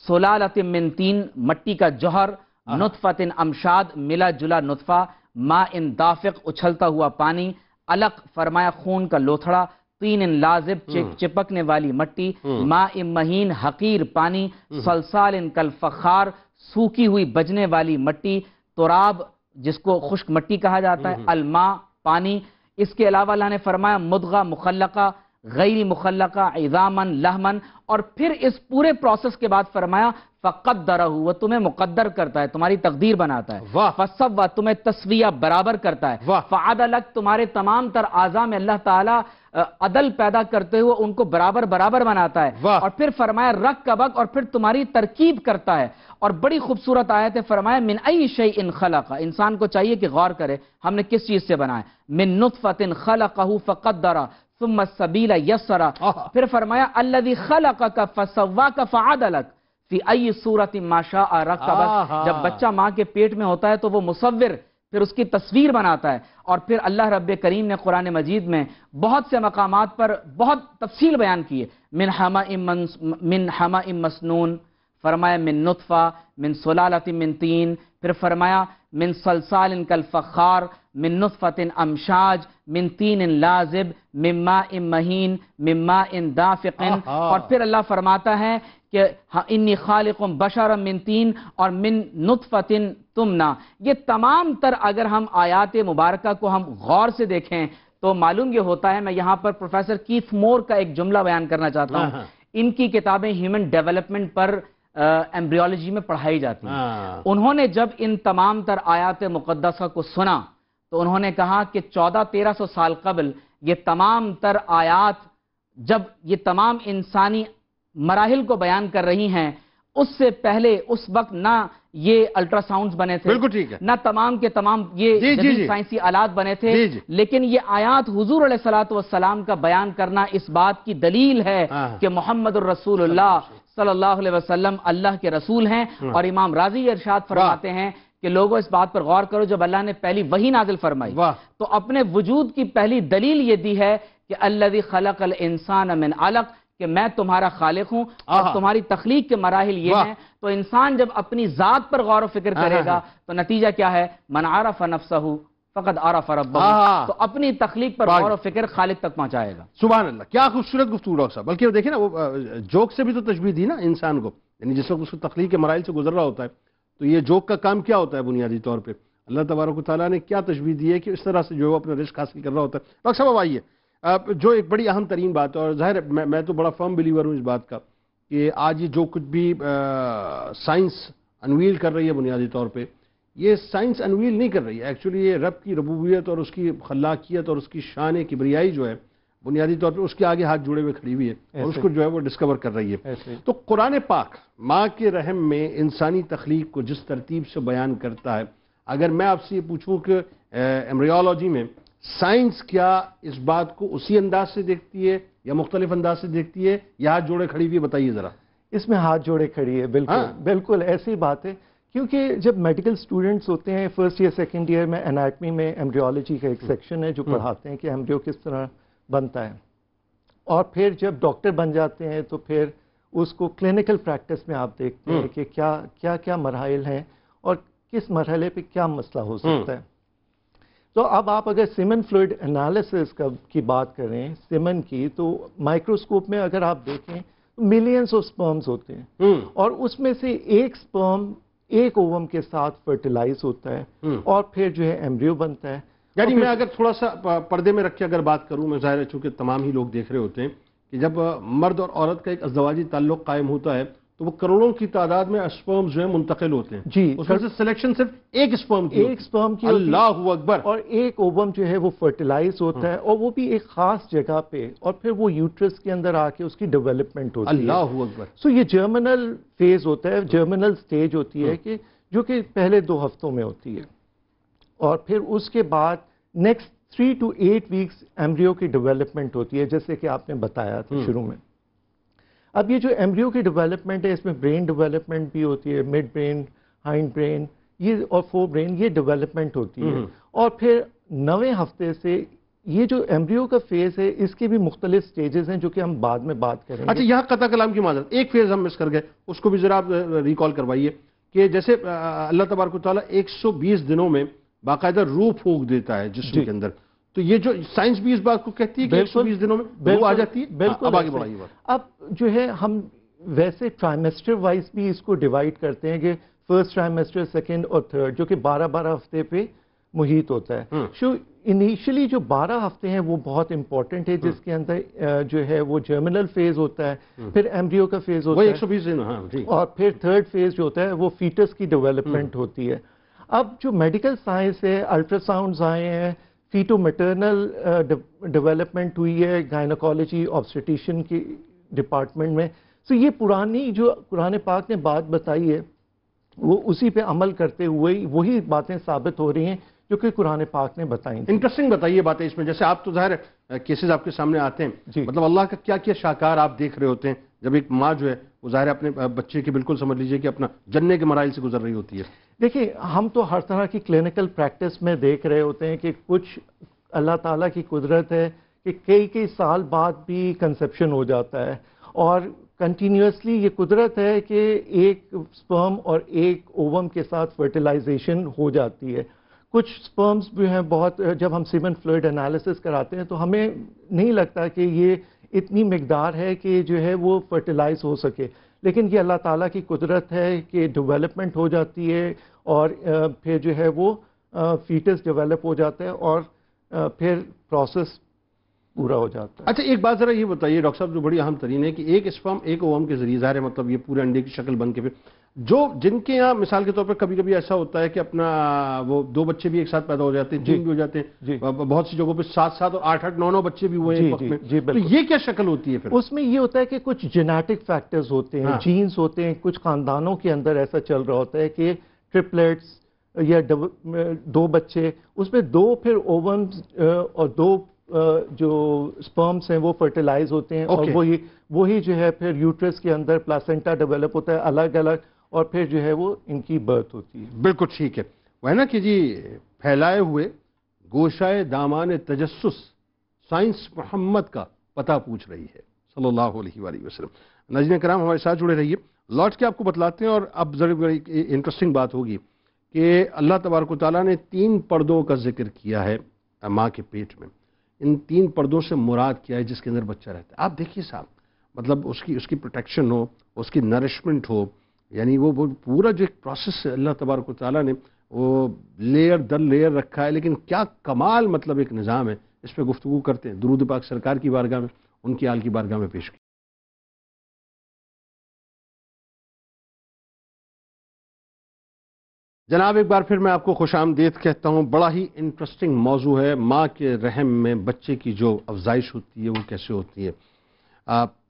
سلالۃ من طین مٹی کا جوہر، نطفۃ امشاد ملا جلا نطفہ، ماء دافق اچھلتا ہوا پانی، علق فرمایا خون کا لوتھڑا، طین لازب چپکنے والی مٹی، ماء مہین حقیر پانی، سلسال کالفخار سوکھی ہوئی بجنے والی مٹی، تراب جس کو خشک مٹی کہا جاتا ہے، الماء پانی۔ اس کے علاوہ اللہ نے فرمایا مدغہ مخلقہ غیر مخلقہ عظامن لحمن، اور پھر اس پورے پروسیس کے بعد فرمایا فقدرہ، وہ تمہیں مقدر کرتا ہے، تمہاری تقدیر بناتا ہے، فسوہ تمہیں تسویہ برابر کرتا ہے، فعدلک تمہارے تمام تر اعضاء میں اللہ تعالیٰ عدل پیدا کرتے ہوئے ان کو برابر برابر بناتا ہے، اور پھر فرمایا رکبک، اور پھر تمہاری ترکیب کرتا ہے۔ اور بڑی خوبصورت آیت ہے، فرمایا من ای شیء خلق، انسان کو چاہیے کہ غور کرے ہم نے کس چیز سے بنایا، من نطفۃ خلقہ فقدرہ ثم السبیل یسرہ، پھر فرمایا الذی خلقک فسواک فعدلک فی ای صورت ما شاء رکبک، جب بچہ ماں کے پیٹ میں ہوتا ہے تو وہ مصور پھر اس کی تصویر بناتا ہے، اور پھر اللہ رب کریم نے قرآن مجید میں بہت سے مقامات پر بہت تفصیل بیان کی ہے، من حمأ مسنون، فرمایا من نطفہ، من سلالۃ من طین، پھر فرمایا من سلسال کالفخار، من نطفۃ امشاج، من طین لازب، من ماء مہین، من ماء دافق، اور پھر اللہ فرماتا ہے کہ انی خالق بشرا من طین اور من نطفۃ تمنا۔ یہ تمام تر اگر ہم آیات مبارکہ کو ہم غور سے دیکھیں تو معلوم یہ ہوتا ہے، میں یہاں پر پروفیسر کیتھ مور کا ایک جملہ بیان کرنا چاہتا ہوں، ان کی کتابیں ہیومن ڈیولپمنٹ پر ایمبریولوجی میں پڑھائی جاتی ہیں، انہوں نے جب ان تمام تر آیات مقدسہ کو سنا تو انہوں نے کہا کہ 1400-1300 سال قبل یہ تمام تر آیات جب یہ تمام انسانی مراحل کو بیان کر رہی ہیں، اس سے پہلے اس وقت نہ یہ الٹرا ساؤنڈز بنے تھے، بالکل ٹھیک ہے، نہ تمام کے تمام یہ جدید سائنسی آلات بنے تھے، لیکن یہ آیات حضور علیہ الصلوۃ والسلام کا بیان کرنا اس بات کی دلیل ہے کہ محمد الرسول اللہ صلی اللہ علیہ وسلم اللہ کے رسول ہیں۔ اور امام راضی ارشاد فرماتے ہیں کہ لوگوں اس بات پر غور کرو، جب اللہ نے پہلی وحی نازل فرمائی تو اپنے وجود کی پہلی دلیل یہ دی ہے کہ الذی خلق الانسان من علق، کہ میں تمہارا خالق ہوں اور تمہاری تخلیق کے مراحل یہ ہیں، تو انسان جب اپنی ذات پر غور و فکر کرے گا تو نتیجہ کیا ہے؟ من عرف نفسہ فقد عرف ربہ، تو اپنی تخلیق پر غور و فکر خالق تک پہنچائے گا۔ سبحان اللہ، کیا خوبصورت گفتگو ڈاکٹر صاحب۔ بلکہ دیکھیں نا، وہ جوک سے بھی تو تشبیہ دی نا انسان کو، یعنی جس وقت اس کو تخلیق کے مراحل سے گزر رہا ہوتا ہے تو یہ جوک کا کام کیا ہوتا ہے بنیادی طور پہ؟ اللہ تبارک و تعالیٰ نے کیا تشبیہ دی ہے کہ اس طرح سے جو وہ اپنا رزق حاصل کر رہا ہوتا ہے۔ ڈاکٹر صاحب اب آئیے، جو ایک بڑی اہم ترین بات ہے، اور ظاہر ہے میں تو بڑا فرم بلیور ہوں اس بات کا کہ آج یہ جو کچھ بھی سائنس انویل کر رہی ہے بنیادی طور پہ، یہ سائنس انویل نہیں کر رہی ہے، ایکچولی یہ رب کی ربوبیت اور اس کی خلاقیت اور اس کی شان کبریائی جو ہے بنیادی طور پہ اس کے آگے ہاتھ جوڑے ہوئے کھڑی ہوئی ہے اور اس کو جو ہے وہ ڈسکور کر رہی ہے۔ تو قرآن پاک ماں کے رحم میں انسانی تخلیق کو جس ترتیب سے بیان کرتا ہے، اگر میں آپ سے یہ پوچھوں کہ ایمبریولوجی میں سائنس کیا اس بات کو اسی انداز سے دیکھتی ہے یا مختلف انداز سے دیکھتی ہے، یا ہاتھ جوڑے کھڑی ہوئی؟ بتائیے ذرا۔ اس میں ہاتھ جوڑے کھڑی ہے، بالکل بالکل ایسی بات ہے، کیونکہ جب میڈیکل اسٹوڈنٹس ہوتے ہیں فرسٹ ایئر سیکنڈ ایئر میں، انیٹمی میں ایمبریولوجی کا ایک سیکشن ہے جو پڑھاتے ہیں کہ ایمبریو کس طرح بنتا ہے، اور پھر جب ڈاکٹر بن جاتے ہیں تو پھر اس کو کلینکل پریکٹس میں آپ دیکھتے ہیں کہ کیا کیا مراحل ہیں اور کس مرحلے پہ کیا مسئلہ ہو سکتا ہے۔ تو اب آپ اگر سیمن فلوئڈ انالیسس کی بات کریں سیمن کی، تو مائکروسکوپ میں اگر آپ دیکھیں ملینز آف سپرمز ہوتے ہیں، اور اس میں سے ایک سپرم ایک اووم کے ساتھ فرٹیلائز ہوتا ہے اور پھر جو ہے ایمبریو بنتا ہے۔ یعنی میں اگر تھوڑا سا پردے میں رکھ کے اگر بات کروں، میں ظاہر ہے چونکہ تمام ہی لوگ دیکھ رہے ہوتے ہیں کہ جب مرد اور عورت کا ایک ازدواجی تعلق قائم ہوتا ہے تو وہ کروڑوں کی تعداد میں اسپرم جو ہیں منتقل ہوتے ہیں، جی، اس میں سے سلیکشن صرف ایک اسپرم کی، اللہ اکبر، اور ایک اووم جو ہے وہ فرٹیلائز ہوتا ہے، اور وہ بھی ایک خاص جگہ پہ، اور پھر وہ یوٹرس کے اندر آ کے اس کی ڈیولپمنٹ ہوتی ہے۔ اللہ اکبر۔ سو یہ جرمنل فیز ہوتا ہے، جرمنل سٹیج ہوتی ہے کہ جو کہ پہلے 2 ہفتوں میں ہوتی ہے، اور پھر اس کے بعد نیکسٹ 3 to 8 ویکس ایمبریو کی ڈیولپمنٹ ہوتی ہے، جیسے کہ آپ نے بتایا تھا شروع میں۔ اب یہ جو ایمبریو کی ڈیولپمنٹ ہے، اس میں برین ڈیولپمنٹ بھی ہوتی ہے، مڈ برین، ہائنڈ برین، یہ اور فور برین، یہ ڈیولپمنٹ ہوتی ہے، اور پھر 9ویں ہفتے سے یہ جو ایمبریو کا فیز ہے اس کے بھی مختلف سٹیجز ہیں جو کہ ہم بعد میں بات کریں گے۔ اچھا، یہاں قطع کلام کی معذرت، ایک فیز ہم مس کر گئے، اس کو بھی ذرا آپ ریکال کروائیے کہ جیسے اللہ تبارک و تعالیٰ 120 دنوں میں باقاعدہ روح پھونک دیتا ہے جسم کے اندر، تو یہ جو سائنس بھی اس بات کو کہتی ہے کہ 120 دنوں میں روح آ جاتی ہے۔ بالکل، اب آگے بڑھائیے بات۔ اب جو ہے ہم ویسے ٹرائمیسٹر وائز بھی اس کو ڈیوائڈ کرتے ہیں کہ فرسٹ ٹرائمیسٹر، سیکنڈ اور تھرڈ، جو کہ 12 ہفتے پہ محیط ہوتا ہے۔ انیشلی جو 12 ہفتے ہیں وہ بہت امپورٹنٹ ہے، جس کے اندر جو ہے وہ جرمنل فیز ہوتا ہے، پھر ایمبریو کا فیز ہوتا ہے، 120 دن، ہاں جی، اور پھر تھرڈ فیز جو ہوتا ہے وہ فیٹس کی ڈیولپمنٹ ہوتی ہے۔ اب جو میڈیکل سائنس ہے، الٹرا ساؤنڈز آئے ہیں، فیٹو میٹرنل ڈیولپمنٹ ہوئی ہے گائنیکالوجی آبسٹیٹیشن کی ڈپارٹمنٹ میں، سو یہ پرانی جو قرآن پاک نے بات بتائی ہے وہ اسی پہ عمل کرتے ہوئے وہی باتیں ثابت ہو رہی ہیں جو کہ قرآن پاک نے بتائی ہیں۔ انٹرسٹنگ بتائیے باتیں اس میں، جیسے آپ تو ظاہر کیسز آپ کے سامنے آتے ہیں، مطلب اللہ کا کیا کیا شاہکار آپ دیکھ رہے ہوتے ہیں جب ایک ماں جو ہے وہ ظاہر اپنے بچے کے بالکل سمجھ لیجئے کہ اپنا جننے کے مراحل سے گزر رہی ہوتی ہے۔ دیکھیں، ہم تو ہر طرح کی کلینکل پریکٹس میں دیکھ رہے ہوتے ہیں کہ کچھ اللہ تعالیٰ کی قدرت ہے کہ کئی سال بعد بھی کنسیپشن ہو جاتا ہے، اور کنٹینیوسلی یہ قدرت ہے کہ ایک سپرم اور ایک اووم کے ساتھ فرٹیلائزیشن ہو جاتی ہے۔ کچھ سپرمز بھی ہیں بہت، جب ہم سیمن فلوئڈ انالیسس کراتے ہیں تو ہمیں نہیں لگتا کہ یہ اتنی مقدار ہے کہ جو ہے وہ فرٹیلائز ہو سکے، لیکن یہ اللہ تعالیٰ کی قدرت ہے کہ ڈیولپمنٹ ہو جاتی ہے، اور پھر جو ہے وہ فیٹس ڈیولپ ہو جاتا ہے، اور پھر پروسیس پورا ہو جاتا ہے۔ اچھا، ایک بات ذرا یہ بتائیے ڈاکٹر صاحب جو بڑی اہم ترین ہے کہ ایک اسپرم ایک اووم کے ذریعے ظاہر ہے مطلب یہ پورے انڈے کی شکل بن کے، پھر جن کے یہاں مثال کے طور پر کبھی کبھی ایسا ہوتا ہے کہ اپنا وہ 2 بچے بھی ایک ساتھ پیدا ہو جاتے ہیں، 3 بھی ہو جاتے ہیں، بہت سی جگہوں پہ 7 اور 8 9 بچے بھی ہوئے ہیں ایک وقت میں، تو یہ کیا شکل ہوتی ہے پھر؟ اس میں یہ ہوتا ہے کہ کچھ جینیٹک فیکٹرز ہوتے ہیں، جینز ہوتے ہیں، کچھ خاندانوں کے اندر ایسا چل رہا ہوتا ہے کہ ٹرپلیٹس یا 2 بچے، اس میں 2 پھر اوونز اور 2 جو سپرمز ہیں وہ فرٹیلائز ہوتے ہیں، اور وہی جو ہے پھر یوٹرس کے اندر پلاسنٹا ڈیولپ ہوتا ہے الگ الگ، اور پھر جو ہے وہ ان کی برتھ ہوتی ہے۔ بالکل ٹھیک ہے، وہ ہے نا کہ جی پھیلائے ہوئے گوشائے دامان تجسس سائنس محمد کا پتہ پوچھ رہی ہے۔ صلی اللہ علیہ وآلہ وسلم۔ ناظرین کرام ہمارے ساتھ جڑے رہیے، لوٹ کے آپ کو بتلاتے ہیں، اور اب ضرور انٹرسٹنگ بات ہوگی کہ اللہ تبارک و تعالیٰ نے 3 پردوں کا ذکر کیا ہے ماں کے پیٹ میں۔ ان 3 پردوں سے مراد کیا ہے؟ جس کے اندر بچہ رہتا ہے۔ آپ دیکھیے صاحب، مطلب اس کی پروٹیکشن ہو، اس کی نرشمنٹ ہو، یعنی وہ پورا جو ایک پروسیس ہے اللہ تبارک و تعالیٰ نے وہ لیئر در لیئر رکھا ہے، لیکن کیا کمال مطلب ایک نظام ہے، اس پہ گفتگو کرتے ہیں۔ درود پاک سرکار کی بارگاہ میں، ان کی آل کی بارگاہ میں پیش کی۔ جناب ایک بار پھر میں آپ کو خوش آمدید کہتا ہوں۔ بڑا ہی انٹرسٹنگ موضوع ہے، ماں کے رحم میں بچے کی جو افزائش ہوتی ہے وہ کیسے ہوتی ہے۔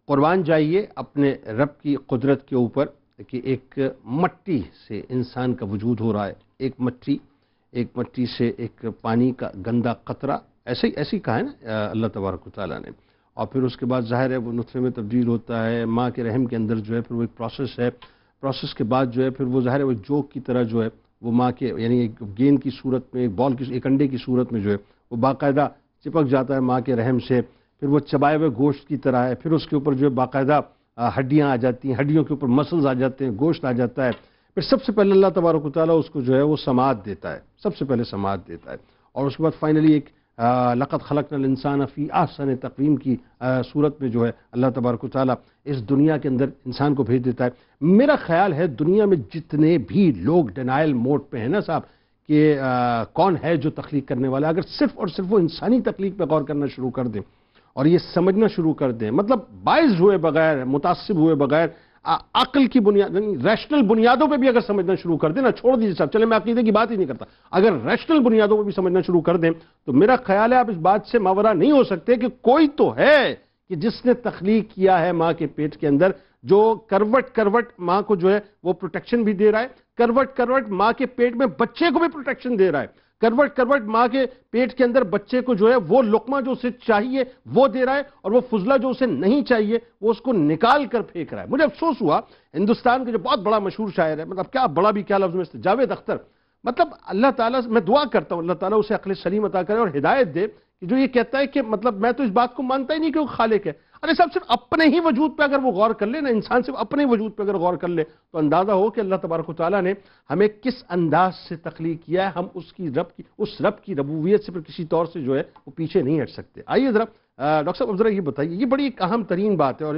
قربان جائیے اپنے رب کی قدرت کے اوپر کہ ایک مٹی سے انسان کا وجود ہو رہا ہے، ایک مٹی سے ایک پانی کا گندا قطرہ، ایسے ہی کہا ہے نا اللہ تبارک و تعالیٰ نے، اور پھر اس کے بعد ظاہر ہے وہ نطفے میں تبدیل ہوتا ہے، ماں کے رحم کے اندر جو ہے پھر وہ ایک پروسیس ہے، پروسیس کے بعد جو ہے پھر وہ ظاہر ہے وہ جوک کی طرح جو ہے وہ ماں کے یعنی ایک گیند کی صورت میں، ایک انڈے کی صورت میں جو ہے وہ باقاعدہ چپک جاتا ہے ماں کے رحم سے، پھر وہ چبائے ہوئے گوشت کی طرح ہے، پھر اس کے اوپر جو ہے باقاعدہ ہڈیاں آ جاتی ہیں، ہڈیوں کے اوپر مسلز آ جاتے ہیں، گوشت آ جاتا ہے، پھر سب سے پہلے اللہ تبارک و تعالیٰ اس کو جو ہے وہ سماعت دیتا ہے، سب سے پہلے سماعت دیتا ہے، اور اس کے بعد فائنلی ایک لقد خلقنا الانسان فی احسن تقویم کی صورت میں جو ہے اللہ تبارک و تعالیٰ اس دنیا کے اندر انسان کو بھیج دیتا ہے۔ میرا خیال ہے دنیا میں جتنے بھی لوگ ڈینائل موڈ پہ ہیں نا صاحب کہ کون ہے جو تخلیق کرنے والا، اگر صرف اور صرف وہ انسانی تخلیق پہ غور کرنا شروع کر دیں اور یہ سمجھنا شروع کر دیں، مطلب باعث ہوئے بغیر، متعصب ہوئے بغیر، عقل کی بنیاد ریشنل بنیادوں پہ بھی اگر سمجھنا شروع کر دیں نا، چھوڑ دیجیے صاحب، چلے میں عقیدے کی بات ہی نہیں کرتا، اگر ریشنل بنیادوں پہ بھی سمجھنا شروع کر دیں تو میرا خیال ہے آپ اس بات سے ماورا نہیں ہو سکتے کہ کوئی تو ہے کہ جس نے تخلیق کیا ہے ماں کے پیٹ کے اندر، جو کروٹ ماں کو جو ہے وہ پروٹیکشن بھی دے رہا ہے، کروٹ ماں کے پیٹ میں بچے کو بھی پروٹیکشن دے رہا ہے، کروٹ ماں کے پیٹ کے اندر بچے کو جو ہے وہ لقمہ جو اسے چاہیے وہ دے رہا ہے، اور وہ فضلہ جو اسے نہیں چاہیے وہ اس کو نکال کر پھینک رہا ہے۔ مجھے افسوس ہوا، ہندوستان کے جو بہت بڑا مشہور شاعر ہے، مطلب کیا بڑا بھی کیا لفظ میں، جاوید اختر، مطلب اللہ تعالیٰ سے میں دعا کرتا ہوں اللہ تعالیٰ اسے عقل سلیم عطا کرے اور ہدایت دے، کہ جو یہ کہتا ہے کہ مطلب میں تو اس بات کو مانتا ہی نہیں کہ وہ خالق ہے۔ ارے صاحب صرف اپنے ہی وجود پہ اگر وہ غور کر لے نا، انسان صرف اپنے ہی وجود پہ اگر غور کر لے تو اندازہ ہو کہ اللہ تبارک و تعالیٰ نے ہمیں کس انداز سے تخلیق کیا ہے، ہم اس رب کی ربوبیت سے پھر کسی طور سے جو ہے وہ پیچھے نہیں ہٹ سکتے۔ آئیے ذرا ڈاکٹر صاحب اب ذرا یہ بتائیے، یہ بڑی ایک اہم ترین بات ہے، اور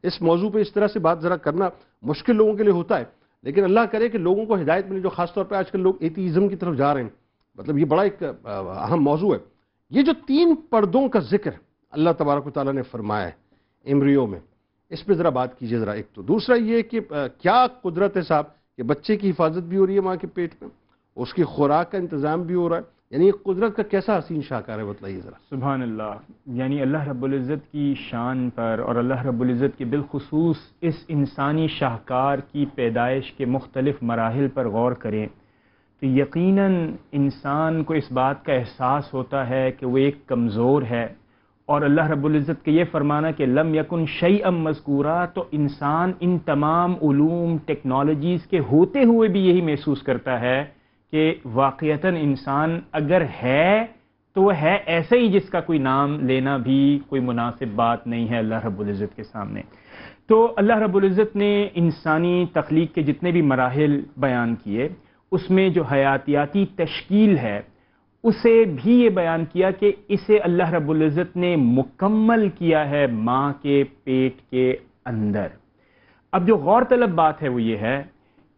اس موضوع پہ اس طرح سے بات ذرا کرنا مشکل لوگوں کے لیے ہوتا ہے، لیکن اللہ کرے کہ لوگوں کو ہدایت ملے، جو خاص طور پہ آج کل لوگ ایتھیزم کی طرف جا رہے ہیں، مطلب یہ بڑا ایک اہم موضوع ہے۔ یہ جو 3 پردوں کا ذکر اللہ تبارک و تعالیٰ نے فرمایا ہے ایمبریو میں، اس پہ ذرا بات کیجئے ذرا ایک تو۔ دوسرا یہ کہ کیا قدرت ہے صاحب کہ بچے کی حفاظت بھی ہو رہی ہے ماں کے پیٹ میں، اس کی خوراک کا انتظام بھی ہو رہا ہے، یعنی قدرت کا کیسا حسین شاہکار ہے، بتلائیے ذرا۔ سبحان اللہ، یعنی اللہ رب العزت کی شان پر اور اللہ رب العزت کے بالخصوص اس انسانی شاہکار کی پیدائش کے مختلف مراحل پر غور کریں تو یقیناً انسان کو اس بات کا احساس ہوتا ہے کہ وہ ایک کمزور ہے، اور اللہ رب العزت کے یہ فرمانا کہ لم یکن شیئا مذکورا، تو انسان ان تمام علوم ٹیکنالوجیز کے ہوتے ہوئے بھی یہی محسوس کرتا ہے کہ واقعتاً انسان اگر ہے تو وہ ہے ایسے ہی جس کا کوئی نام لینا بھی کوئی مناسب بات نہیں ہے اللہ رب العزت کے سامنے۔ تو اللہ رب العزت نے انسانی تخلیق کے جتنے بھی مراحل بیان کیے، اس میں جو حیاتیاتی تشکیل ہے اسے بھی یہ بیان کیا کہ اسے اللہ رب العزت نے مکمل کیا ہے ماں کے پیٹ کے اندر۔ اب جو غور طلب بات ہے وہ یہ ہے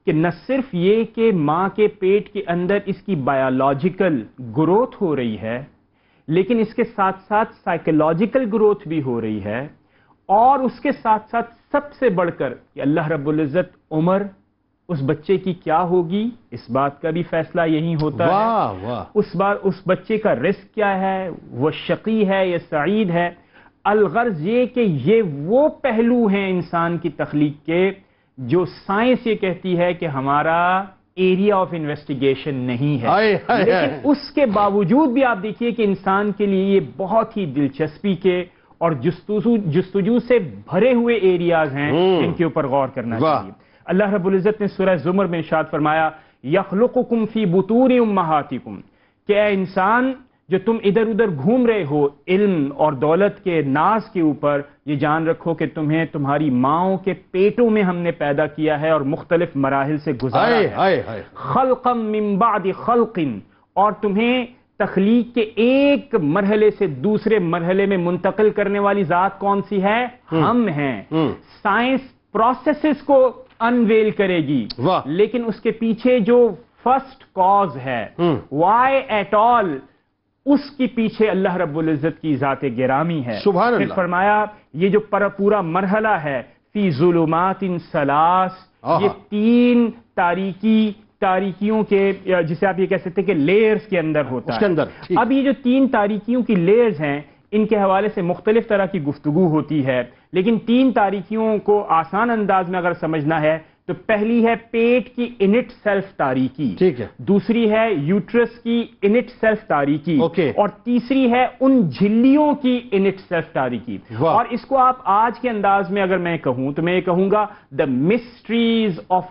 کہ نہ صرف یہ کہ ماں کے پیٹ کے اندر اس کی بایولوجیکل گروتھ ہو رہی ہے، لیکن اس کے ساتھ ساتھ سائیکولوجیکل گروتھ بھی ہو رہی ہے، اور اس کے ساتھ ساتھ سب سے بڑھ کر کہ اللہ رب العزت عمر اس بچے کی کیا ہوگی اس بات کا بھی فیصلہ یہی ہوتا ہے۔ اس بچے کا رزق کیا ہے، وہ شقی ہے یا سعید ہے۔ الغرض یہ کہ یہ وہ پہلو ہیں انسان کی تخلیق کے جو سائنس یہ کہتی ہے کہ ہمارا ایریا آف انویسٹیگیشن نہیں ہے، لیکن اس کے باوجود بھی آپ دیکھیے کہ انسان کے لیے یہ بہت ہی دلچسپی کے اور جستجو سے بھرے ہوئے ایریاز ہیں جن کے اوپر غور کرنا چاہیے۔ اللہ رب العزت نے سورہ زمر میں ارشاد فرمایا یخلقکم فی بطون امہاتکم، کہ اے انسان جو تم ادھر ادھر گھوم رہے ہو علم اور دولت کے ناز کے اوپر، یہ جان رکھو کہ تمہیں تمہاری ماؤں کے پیٹوں میں ہم نے پیدا کیا ہے اور مختلف مراحل سے گزارا ہے، خلقا من بعد خلق، اور تمہیں تخلیق کے ایک مرحلے سے دوسرے مرحلے میں منتقل کرنے والی ذات کون سی ہے؟ ہم ہیں۔ سائنس پروسیسز کو انویل کرے گی، لیکن اس کے پیچھے جو فرسٹ کاز ہے، وائی ایٹ آل، اس کی پیچھے اللہ رب العزت کی ذات گرامی ہے۔ سبحان اللہ۔ پھر فرمایا یہ جو پورا مرحلہ ہے، فی ظلمات ثلاث، یہ تین تاریکیوں کے، جسے آپ یہ کہہ سکتے ہیں کہ لیئرز کے اندر ہوتا ہے۔ اس کے اندر اب یہ جو تین تاریکیوں کی لیئرز ہیں، ان کے حوالے سے مختلف طرح کی گفتگو ہوتی ہے، لیکن تین تاریکیوں کو آسان انداز میں اگر سمجھنا ہے تو پہلی ہے پیٹ کی انٹ سیلف تاریکی، ٹھیک ہے، دوسری ہے یوٹرس کی انٹ سیلف تاریکی، اوکے، اور تیسری ہے ان جھلیوں کی انٹ سیلف تاریکی۔ اور اس کو آپ آج کے انداز میں اگر میں کہوں تو میں یہ کہوں گا دا مسٹریز آف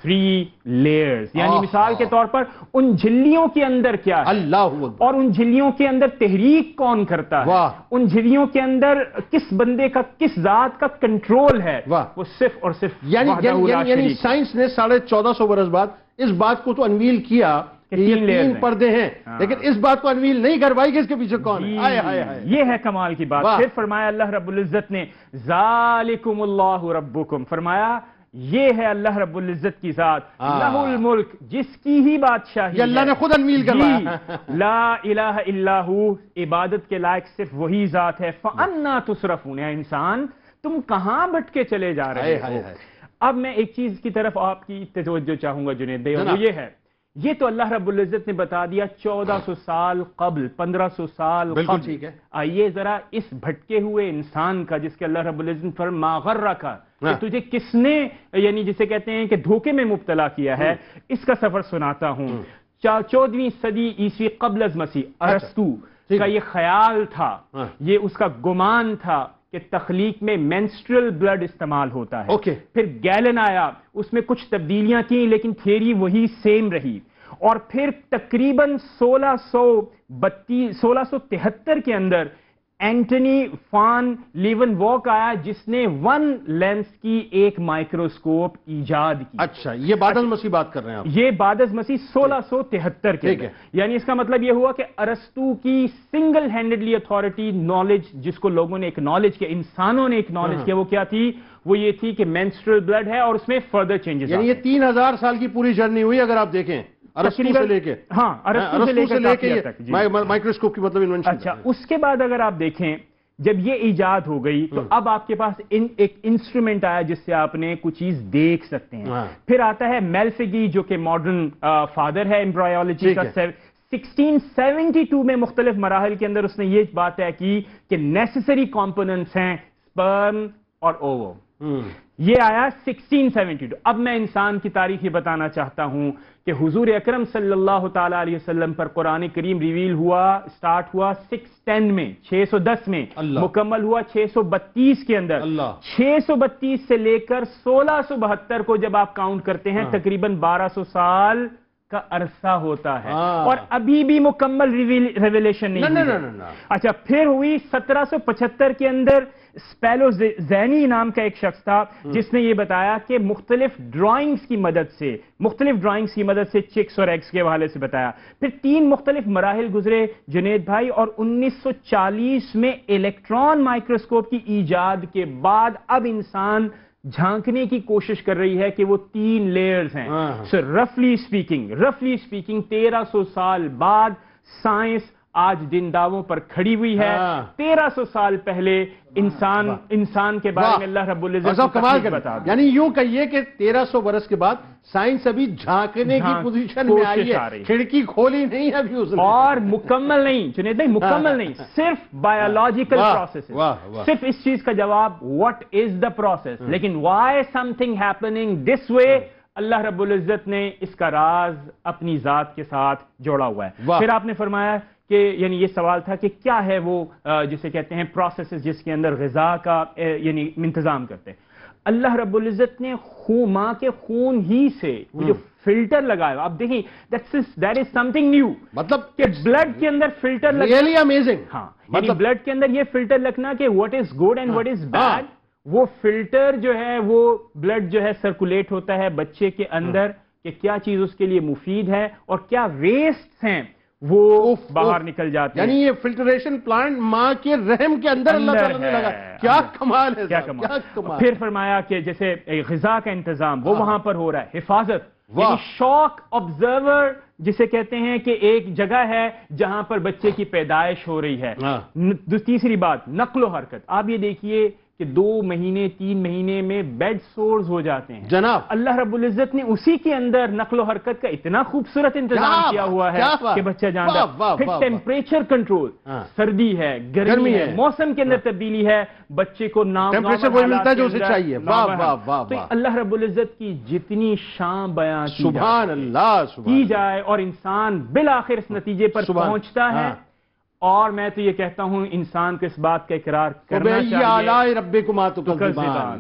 3 لیئرز، یعنی مثال کے طور پر ان جھلیوں کے اندر کیا ہے، اللہ اکبر، اور ان جھلیوں کے اندر تحریک کون کرتا ہے، ان جھلیوں کے اندر کس بندے کا، کس ذات کا کنٹرول ہے، وہ صرف اور صرف یعنی سائنس نے 1450 برس بعد اس بات کو تو انویل کیا کہ یہ 3 پردے ہیں، لیکن اس بات کو انویل نہیں کر پائی کہ اس کے پیچھے کون ہے۔ یہ ہے کمال کی بات۔ پھر فرمایا اللہ رب العزت نے ذالکم اللہ ربکم، فرمایا یہ ہے اللہ رب العزت کی ذات، لہ الملک، جس کی ہی بادشاہی ہے، اللہ نے خود انویل کروایا، لا الہ الا ہو، عبادت کے لائق صرف وہی ذات ہے، فَأَنَّا تُصْرَفُونَ، اے انسان تم کہاں بھٹکے چلے جا رہے ہو۔ اب میں ایک چیز کی طرف آپ کی توجہ چاہوں گا جنید بھائی، اور وہ یہ ہے، یہ تو اللہ رب العزت نے بتا دیا 1400 سال قبل، 1500 سال قبل۔ ٹھیک ہے، آئیے ذرا اس بھٹکے ہوئے انسان کا، جس کے اللہ رب العزت نے فرمایا ما غرک، کہ تجھے کس نے، یعنی جسے کہتے ہیں کہ دھوکے میں مبتلا کیا ہے، اس کا سفر سناتا ہوں۔ 14ویں صدی عیسوی قبل از مسیح، ارسطو کا یہ خیال تھا، یہ اس کا گمان تھا کہ تخلیق میں مینسٹرل بلڈ استعمال ہوتا ہے۔ پھر گیلن آیا، اس میں کچھ تبدیلیاں کی، لیکن تھیوری وہی سیم رہی، اور پھر تقریباً 1673 کے اندر اینٹنی فان لیون واک آیا، جس نے 1 لینس کی ایک مائکروسکوپ ایجاد کی۔ اچھا، یہ بعد از مسیح بات کر رہے ہیں آپ؟ یہ بعد از مسیح 1673 کے اندر، یعنی اس کا مطلب یہ ہوا کہ ارسطو کی سنگل ہینڈڈلی اتھارٹی نالج، جس کو لوگوں نے اکنالج کیا، انسانوں نے اکنالج کیا، وہ کیا تھی؟ وہ یہ تھی کہ مینسٹرل بلڈ ہے، اور اس میں فردر چینجز، یعنی یہ 3000 سال کی پوری جرنی ہوئی اگر آپ دیکھیں، ارسطو سے لے کے، ہاں ارسطو سے لے کے تک مائکروسکوپ کی مطلب انوینشن۔ اچھا، اس کے بعد اگر آپ دیکھیں جب یہ ایجاد ہو گئی تو اب آپ کے پاس ایک انسٹرومنٹ آیا جس سے آپ نے کچھ چیز دیکھ سکتے ہیں۔ پھر آتا ہے میلفگی، جو کہ ماڈرن فادر ہے ایمبرائیولوجی کا۔ 1672 میں مختلف مراحل کے اندر اس نے یہ بات طے کی کہ نیسیسری کمپوننٹس ہیں سپرم اور اوو۔ یہ آیا 1672۔ اب میں انسان کی تاریخ یہ بتانا چاہتا ہوں کہ حضور اکرم صلی اللہ تعالی علیہ وسلم پر قرآن کریم ریویل ہوا، سٹارٹ ہوا 610 میں، 610 میں، مکمل ہوا 632 کے اندر۔ 632 سے لے کر 1672 کو جب آپ کاؤنٹ کرتے ہیں، تقریباً 1200 سال کا عرصہ ہوتا ہے، اور ابھی بھی مکمل ریویلیشن نہیں۔ اچھا، پھر ہوئی 1775 کے اندر، سپیلو زینی نام کا ایک شخص تھا جس نے یہ بتایا کہ مختلف ڈرائنگز کی مدد سے چکس اور ایگز کے حوالے سے بتایا۔ پھر 3 مختلف مراحل گزرے جنید بھائی، اور 1940 میں الیکٹران مائکروسکوپ کی ایجاد کے بعد اب انسان جھانکنے کی کوشش کر رہی ہے کہ وہ 3 لیئرز ہیں۔ سو رفلی اسپیکنگ 1300 سال بعد سائنس آج دن دعووں پر کھڑی ہوئی ہے۔ 1300 سال پہلے انسان کے بارے میں اللہ رب العزت بتا دیا، یعنی یوں کہیے کہ 1300 برس کے بعد سائنس ابھی جھانکنے کی پوزیشن میں آئی ہے، کھڑکی کھولی نہیں ابھی اس نے، اور مکمل نہیں جنید بھائی، مکمل نہیں، صرف بایولوجیکل پروسیس، صرف اس چیز کا جواب واٹ از دا پروسیس، لیکن وائی سم تھنگ ہیپننگ دس وے، اللہ رب العزت نے اس کا راز اپنی ذات کے ساتھ جوڑا ہوا ہے۔ پھر آپ نے فرمایا کہ یعنی یہ سوال تھا کہ کیا ہے وہ جسے کہتے ہیں پروسیسز جس کے اندر غذا کا یعنی انتظام کرتے ہیں۔ اللہ رب العزت نے ماں کے خون ہی سے وہ جو فلٹر لگایا، آپ دیکھیں that is some thing new, مطلب کہ بلڈ کے اندر فلٹر لگنا، ریئلی امیزنگ. ہاں مطلب بلڈ کے اندر یہ فلٹر لگنا کہ what is good and what is bad, وہ فلٹر جو ہے وہ بلڈ جو ہے سرکولیٹ ہوتا ہے بچے کے اندر کہ کیا چیز اس کے لیے مفید ہے اور کیا ویسٹ ہیں وہ باہر نکل جاتے ہیں. یعنی یہ فلٹریشن پلانٹ ماں کے رحم کے اندر اللہ تعالیٰ نے لگا. کیا کمال ہے، کیا کمال. پھر فرمایا کہ جیسے غذا کا انتظام وہ وہاں پر ہو رہا ہے، حفاظت، یعنی شاک آبزرور جسے کہتے ہیں کہ ایک جگہ ہے جہاں پر بچے کی پیدائش ہو رہی ہے. تیسری بات نقل و حرکت، آپ یہ دیکھیے کہ 2 مہینے 3 مہینے میں بیڈ سورز ہو جاتے ہیں جناب. اللہ رب العزت نے اسی کے اندر نقل و حرکت کا اتنا خوبصورت انتظام کیا ہوا ہے کہ بچہ جانتا. پھر ٹیمپریچر کنٹرول، سردی ہے، گرمی ہے، موسم کے اندر تبدیلی ہے، بچے کو ٹیمپریچر وہی ملتا ہے جو اسے چاہیے. واہ واہ واہ. تو اللہ رب العزت کی جتنی شان بیان سبحان اللہ کی جائے اور انسان بالآخر اس نتیجے پر پہنچتا ہے. اور میں تو یہ کہتا ہوں انسان کو اس بات کا اقرار کرنا چاہیے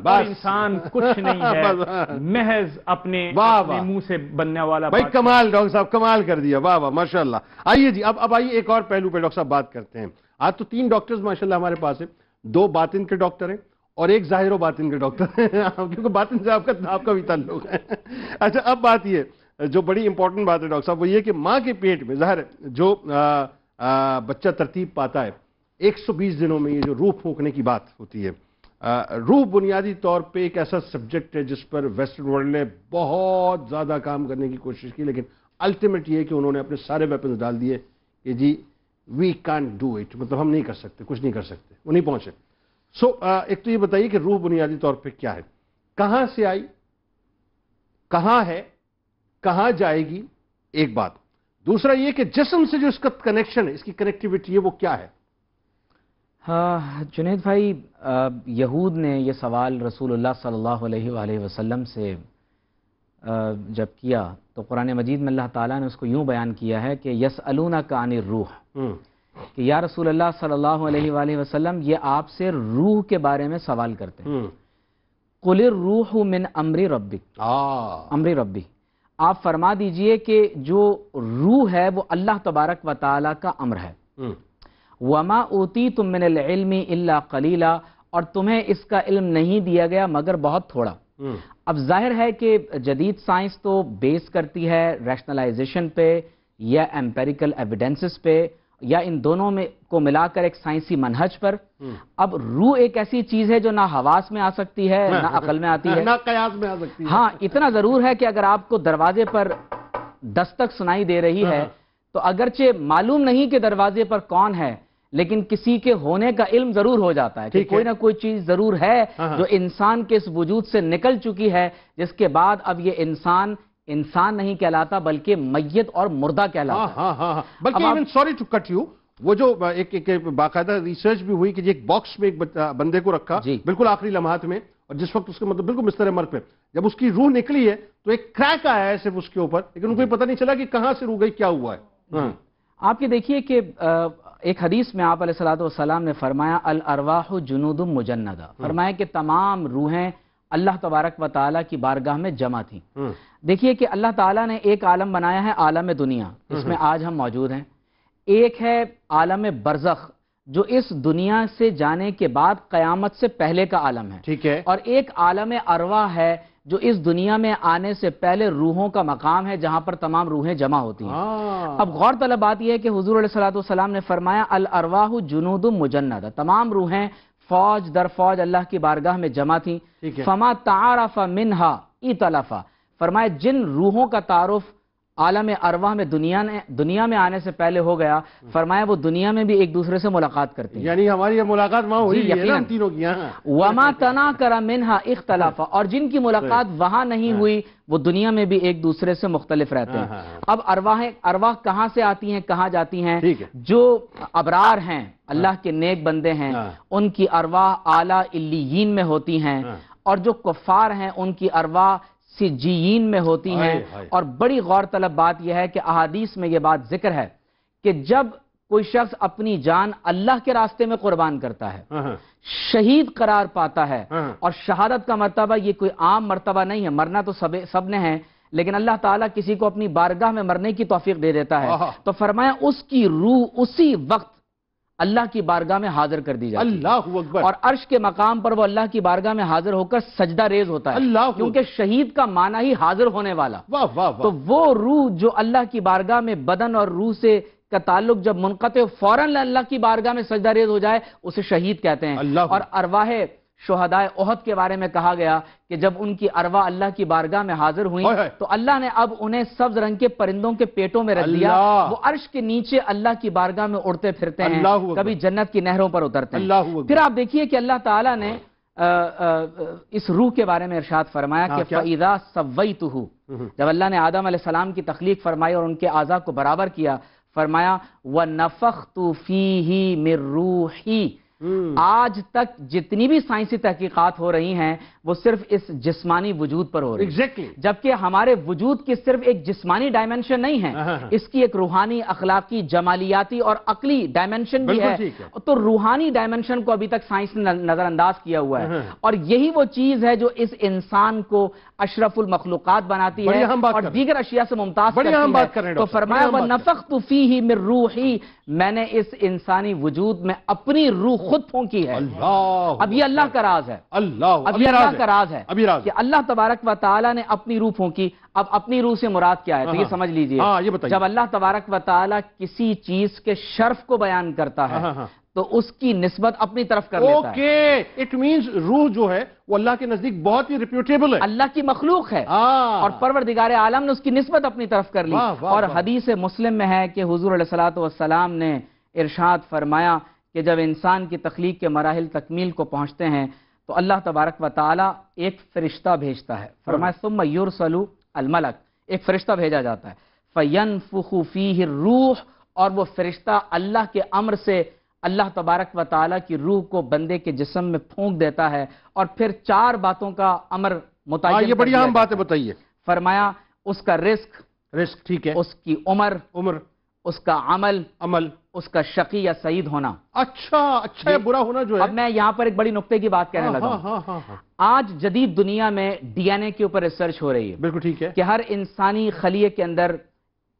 اور انسان کچھ نہیں ہے، محض اپنے منہ سے بننے والا. بھائی کمال ڈاکٹر صاحب، کمال کر دیا. واہ واہ ماشاءاللہ. آئیے جی اب آئیے ایک اور پہلو پہ ڈاکٹر صاحب بات کرتے ہیں. آج تو 3 ڈاکٹرز ماشاءاللہ ہمارے پاس ہیں، 2 باطن کے ڈاکٹر ہیں اور 1 ظاہر و باطن کے ڈاکٹر ہیں کیونکہ باطن سے آپ کا بھی تعلق ہے. اچھا اب بات یہ جو بڑی امپورٹنٹ بات ہے ڈاکٹر صاحب وہ یہ کہ ماں کے پیٹ میں ظاہر جو بچہ ترتیب پاتا ہے 120 دنوں میں، یہ جو روح پھونکنے کی بات ہوتی ہے، روح بنیادی طور پہ ایک ایسا سبجیکٹ ہے جس پر ویسٹرن ورلڈ نے بہت زیادہ کام کرنے کی کوشش کی، لیکن الٹیمیٹ یہ ہے کہ انہوں نے اپنے سارے ویپنز ڈال دیے کہ جی وی کانٹ ڈو اٹ، مطلب ہم نہیں کر سکتے، کچھ نہیں کر سکتے، وہ نہیں پہنچے. ایک تو یہ بتائیے کہ روح بنیادی طور پہ کیا ہے، کہاں سے آئی، کہاں ہے، کہاں جائے گی، ایک بات. دوسرا یہ کہ جسم سے جو اس کا کنیکشن ہے، اس کی کنیکٹیوٹی ہے، وہ کیا ہے؟ جنید بھائی، یہود نے یہ سوال رسول اللہ صلی اللہ علیہ وآلہ وسلم سے جب کیا تو قرآن مجید میں اللہ تعالیٰ نے اس کو یوں بیان کیا ہے کہ یسألونک عن الروح، کہ یا رسول اللہ صلی اللہ علیہ وآلہ وسلم یہ آپ سے روح کے بارے میں سوال کرتے ہیں. قل الروح من امر ربک، امر ربی، آپ فرما دیجئے کہ جو روح ہے وہ اللہ تبارک و تعالیٰ کا امر ہے. وما اوتیتم من العلم الا قلیلا، اور تمہیں اس کا علم نہیں دیا گیا مگر بہت تھوڑا. اب ظاہر ہے کہ جدید سائنس تو بیس کرتی ہے ریشنلائزیشن پہ یا ایمپیریکل ایویڈنسز پہ یا ان دونوں میں کو ملا کر ایک سائنسی منہج پر. اب روح ایک ایسی چیز ہے جو نہ حواس میں آ سکتی ہے نہ عقل میں آتی ہے، نہ قیاس میں آ سکتی ہے. ہاں اتنا ضرور ہے کہ اگر آپ کو دروازے پر دستک سنائی دے رہی ہے تو اگرچہ معلوم نہیں کہ دروازے پر کون ہے، لیکن کسی کے ہونے کا علم ضرور ہو جاتا ہے کہ کوئی نہ کوئی چیز ضرور ہے جو انسان کے اس وجود سے نکل چکی ہے، جس کے بعد اب یہ انسان نہیں کہلاتا بلکہ میت اور مردہ کہلاتا ہے. بلکہ even sorry to cut you, وہ جو ایک باقاعدہ ریسرچ بھی ہوئی کہ ایک باکس میں ایک بندے کو رکھا بالکل آخری لمحات میں، اور جس وقت اس کے مطلب بالکل بستر مرگ پہ جب اس کی روح نکلی ہے تو ایک کریک آیا ہے صرف اس کے اوپر، لیکن ان کو پتہ نہیں چلا کہ کہاں سے روح گئی، کیا ہوا ہے. آپ یہ دیکھیے کہ ایک حدیث میں آپ علیہ الصلوۃ والسلام نے فرمایا الارواح جنود مجندہ، فرمایا کہ تمام روحیں اللہ تبارک و تعالیٰ کی بارگاہ میں جمع تھیں. دیکھیے کہ اللہ تعالیٰ نے ایک عالم بنایا ہے عالم دنیا، اس میں آج ہم موجود ہیں. ایک ہے عالم برزخ جو اس دنیا سے جانے کے بعد قیامت سے پہلے کا عالم ہے، ٹھیک ہے، اور ایک عالم ارواح ہے جو اس دنیا میں آنے سے پہلے روحوں کا مقام ہے جہاں پر تمام روحیں جمع ہوتی ہیں. اب غور طلب بات یہ ہے کہ حضور علیہ الصلوۃ والسلام نے فرمایا الارواح جنود مجندہ، تمام روحیں فوج در فوج اللہ کی بارگاہ میں جمع تھیں. فما تعارف منہا ائتلف، فرمایا جن روحوں کا تعارف عالم ارواح میں دنیا میں آنے سے پہلے ہو گیا، فرمایا وہ دنیا میں بھی ایک دوسرے سے ملاقات کرتے ہیں. یعنی ہماری یہ ملاقات وہاں ہوئی ہے نا ہم تینوں کی. وما تناکر منہا اختلاف، اور جن کی ملاقات وہاں نہیں ہوئی وہ دنیا میں بھی ایک دوسرے سے مختلف رہتے ہیں. اب ارواح کہاں سے آتی ہیں، کہاں جاتی ہیں؟ جو ابرار ہیں، اللہ کے نیک بندے ہیں، ان کی ارواح اعلیٰ علیین میں ہوتی ہیں، اور جو کفار ہیں ان کی ارواح سجیین میں ہوتی ہیں. اور بڑی غور طلب بات یہ ہے کہ احادیث میں یہ بات ذکر ہے کہ جب کوئی شخص اپنی جان اللہ کے راستے میں قربان کرتا ہے، شہید قرار پاتا ہے، اور شہادت کا مرتبہ یہ کوئی عام مرتبہ نہیں ہے، مرنا تو سب نے ہے، لیکن اللہ تعالیٰ کسی کو اپنی بارگاہ میں مرنے کی توفیق دے دیتا ہے، تو فرمایا اس کی روح اسی وقت اللہ کی بارگاہ میں حاضر کر دی جاتی ہے، اللہ اکبر، اور عرش کے مقام پر وہ اللہ کی بارگاہ میں حاضر ہو کر سجدہ ریز ہوتا ہے، کیونکہ شہید کا معنی ہی حاضر ہونے والا۔ تو وہ روح جو اللہ کی بارگاہ میں بدن اور روح سے کا تعلق جب منقطع فوراً اللہ کی بارگاہ میں سجدہ ریز ہو جائے اسے شہید کہتے ہیں۔ اور ارواح شہدائے احد کے بارے میں کہا گیا کہ جب ان کی ارواح اللہ کی بارگاہ میں حاضر ہوئیں تو اللہ نے اب انہیں سبز رنگ کے پرندوں کے پیٹوں میں رکھ دیا، وہ عرش کے نیچے اللہ کی بارگاہ میں اڑتے پھرتے ہیں، کبھی جنت کی نہروں پر اترتے ہیں۔ پھر آپ دیکھیے کہ اللہ تعالیٰ نے اس روح کے بارے میں ارشاد فرمایا کہ فَإِذَا سَوَّيْتُهُ، جب اللہ نے آدم علیہ السلام کی تخلیق فرمائی اور ان کے اعضاء کو برابر کیا، فرمایا وَنَفَخْتُ فِيهِ مِن رُوحِي۔ آج تک جتنی بھی سائنسی تحقیقات ہو رہی ہیں وہ صرف اس جسمانی وجود پر ہو رہی ہیں، جبکہ ہمارے وجود کی صرف ایک جسمانی ڈائمنشن نہیں ہے، اس کی ایک روحانی، اخلاقی، جمالیاتی اور عقلی ڈائمنشن بھی ہے۔ تو روحانی ڈائمنشن کو ابھی تک سائنس نے نظر انداز کیا ہوا ہے، اور یہی وہ چیز ہے جو اس انسان کو اشرف المخلوقات بناتی ہے اور دیگر اشیاء سے ممتاز کرتی ہے۔ تو فرمایا وَنَفَخْتُ فِيهِ مِن رُوحِي، میں نے اس انسانی وجود میں اپنی روح خود پھونکی ہے۔ اب یہ اللہ کا راز ہے، اب یہ اللہ کا راز ہے کہ اللہ تبارک و تعالیٰ نے اپنی روح پھونکی۔ اب اپنی روح سے مراد کیا ہے تو یہ سمجھ لیجئے، جب اللہ تبارک و تعالیٰ کسی چیز کے شرف کو بیان کرتا ہے تو اس کی نسبت اپنی طرف کر لیتا ہے۔ اٹ مینز روح جو ہے وہ اللہ کے نزدیک بہت ہی ریپیوٹیبل ہے، اللہ کی مخلوق ہے، اور پروردگار عالم نے اس کی نسبت اپنی طرف کر لی۔ اور حدیث مسلم میں ہے کہ حضور علیہ السلام نے ارشاد فرمایا کہ جب انسان کی تخلیق کے مراحل تکمیل کو پہنچتے ہیں تو اللہ تبارک و تعالی ایک فرشتہ بھیجتا ہے، فرمایا ثم یرسل الملک، ایک فرشتہ بھیجا جاتا ہے، فینفخ فیہ الروح، اور وہ فرشتہ اللہ کے امر سے اللہ تبارک و تعالی کی روح کو بندے کے جسم میں پھونک دیتا ہے، اور پھر 4 باتوں کا امر متعین، یہ بڑی اہم بات ہے، بتائیے۔ فرمایا اس کا رزق، ٹھیک ہے، اس کی عمر، اس کا عمل، اس کا شقی یا سعید ہونا۔ اچھا یا برا ہونا جو ہے۔ اب میں یہاں پر ایک بڑی نقطے کی بات کہنے لگا ہوں۔ آج جدید دنیا میں ڈی این اے کے اوپر ریسرچ ہو رہی ہے، بالکل ٹھیک ہے، کہ ہر انسانی خلیے کے اندر،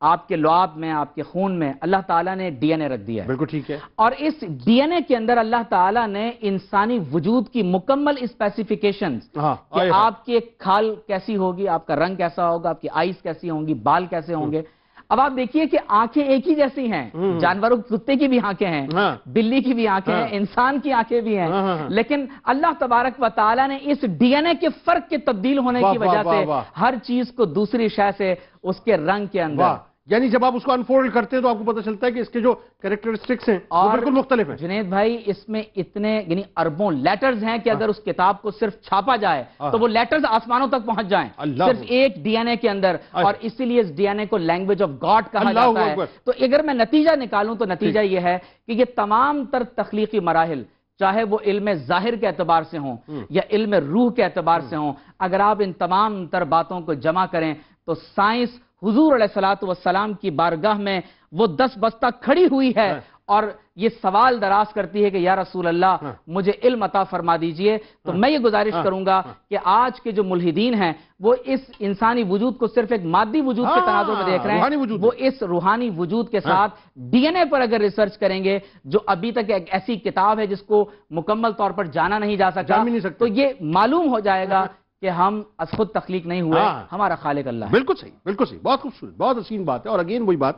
آپ کے لعاب میں، آپ کے خون میں اللہ تعالیٰ نے ڈی این اے رکھ دیا ہے، بالکل ٹھیک ہے، اور اس ڈی این اے کے اندر اللہ تعالیٰ نے انسانی وجود کی مکمل اسپیسیفیکیشنز، کہ آپ کی کھال کیسی ہوگی، آپ کا رنگ کیسا ہوگا، آپ کی آئیز کیسی ہوں گی، بال کیسے ہوں گے۔ اب آپ دیکھیے کہ آنکھیں ایک ہی جیسی ہیں، جانوروں، کتے کی بھی آنکھیں ہیں، بلی کی بھی آنکھیں ہیں، انسان کی آنکھیں بھی ہیں، لیکن اللہ تبارک و تعالیٰ نے اس ڈی این اے کے فرق کے تبدیل ہونے کی وجہ سے ہر چیز کو دوسری شے سے اس کے رنگ کے اندر، یعنی جب آپ اس کو انفولڈ کرتے ہیں تو آپ کو پتہ چلتا ہے کہ اس کے جو کریکٹرسٹکس ہیں وہ بالکل مختلف ہیں۔ جنید بھائی، اس میں اتنے یعنی اربوں لیٹرز ہیں کہ اگر اس کتاب کو صرف چھاپا جائے تو وہ لیٹرز آسمانوں تک پہنچ جائیں، صرف ایک ڈی این اے کے اندر، اور اسی لیے اس ڈی این اے کو لینگویج آف گاڈ کہا جاتا ہے۔ تو اگر میں نتیجہ نکالوں تو نتیجہ یہ ہے کہ یہ تمام تر تخلیقی مراحل، چاہے وہ علم ظاہر کے اعتبار سے ہوں یا علم روح کے اعتبار سے ہوں، اگر آپ ان تمام تر باتوں کو جمع کریں تو سائنس حضور علیہ السلام کی بارگاہ میں وہ 10 بستہ کھڑی ہوئی ہے، اور یہ سوال دراز کرتی ہے کہ یا رسول اللہ مجھے علم عطا فرما دیجئے۔ تو میں یہ گزارش کروں گا کہ آج کے جو ملحدین ہیں وہ اس انسانی وجود کو صرف ایک مادی وجود کے تناظر میں دیکھ رہے ہیں، وہ اس روحانی وجود کے ساتھ ڈی این اے پر اگر ریسرچ کریں گے، جو ابھی تک ایک ایسی کتاب ہے جس کو مکمل طور پر جانا نہیں جا سکتا، تو یہ معلوم ہو جائے گا کہ ہم از خود تخلیق نہیں ہوئے، ہمارا خالق اللہ ہے۔ بالکل صحیح، بالکل صحیح، بہت خوبصورت، بہت حسین بات ہے۔ اور اگین وہی بات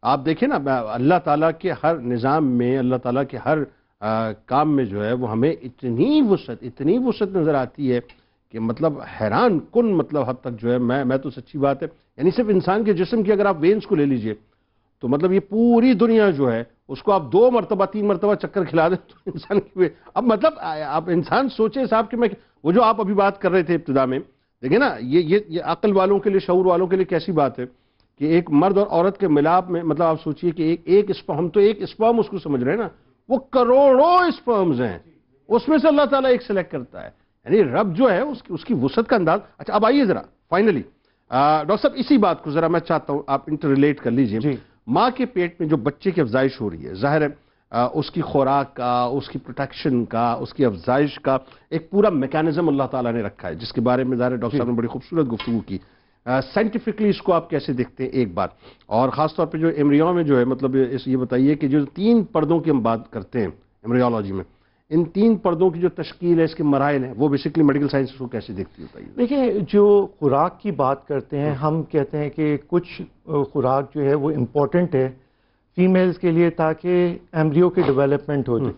آپ دیکھیں نا، اللہ تعالیٰ کے ہر نظام میں، اللہ تعالیٰ کے ہر کام میں جو ہے وہ ہمیں اتنی وسعت نظر آتی ہے کہ مطلب حیران کن مطلب حد تک جو ہے، میں تو سچی بات ہے، یعنی صرف انسان کے جسم کی اگر آپ وینز کو لے لیجئے تو مطلب یہ پوری دنیا جو ہے اس کو آپ 2 مرتبہ 3 مرتبہ چکر کھلا دیں تو انسان کی، اب مطلب آپ انسان سوچے صاحب کہ میں وہ جو آپ ابھی بات کر رہے تھے ابتدا میں، دیکھیں نا، یہ عقل والوں کے لیے، شعور والوں کے لیے کیسی بات ہے کہ ایک مرد اور عورت کے ملاپ میں، مطلب آپ سوچئے کہ ایک ہم تو ایک اسپرم اس کو سمجھ رہے ہیں نا، وہ کروڑوں اسپرمز ہیں، اس میں سے اللہ تعالیٰ ایک سلیکٹ کرتا ہے، یعنی رب جو ہے اس کی وسعت کا انداز۔ اچھا اب آئیے ذرا فائنلی ڈاکٹر صاحب اسی بات کو ذرا میں چاہتا ہوں آپ انٹر ریلیٹ کر لیجئے۔ ماں کے پیٹ میں جو بچے کی افزائش ہو رہی ہے، ظاہر ہے اس کی خوراک کا، اس کی پروٹیکشن کا، اس کی افزائش کا ایک پورا میکانزم اللہ تعالیٰ نے رکھا ہے، جس کے بارے میں ظاہر ڈاکٹر صاحب نے بڑی خوبصورت گفتگو کی. سائنٹیفکلی اس کو آپ کیسے دیکھتے ہیں ایک بات، اور خاص طور پہ جو ایمبریو میں جو ہے مطلب یہ بتائیے کہ جو 3 پردوں کی ہم بات کرتے ہیں ایمبریولوجی میں، ان 3 پردوں کی جو تشکیل ہے، اس کے مراحل ہیں، وہ بیسکلی میڈیکل سائنس کو کیسے دیکھتی ہے بتائیے. دیکھیں جو خوراک کی بات کرتے ہیں، ہم کہتے ہیں کہ کچھ خوراک جو ہے وہ امپورٹنٹ ہے فیمیلز کے لیے تاکہ ایمبریو کی ڈیولپمنٹ ہو جائے.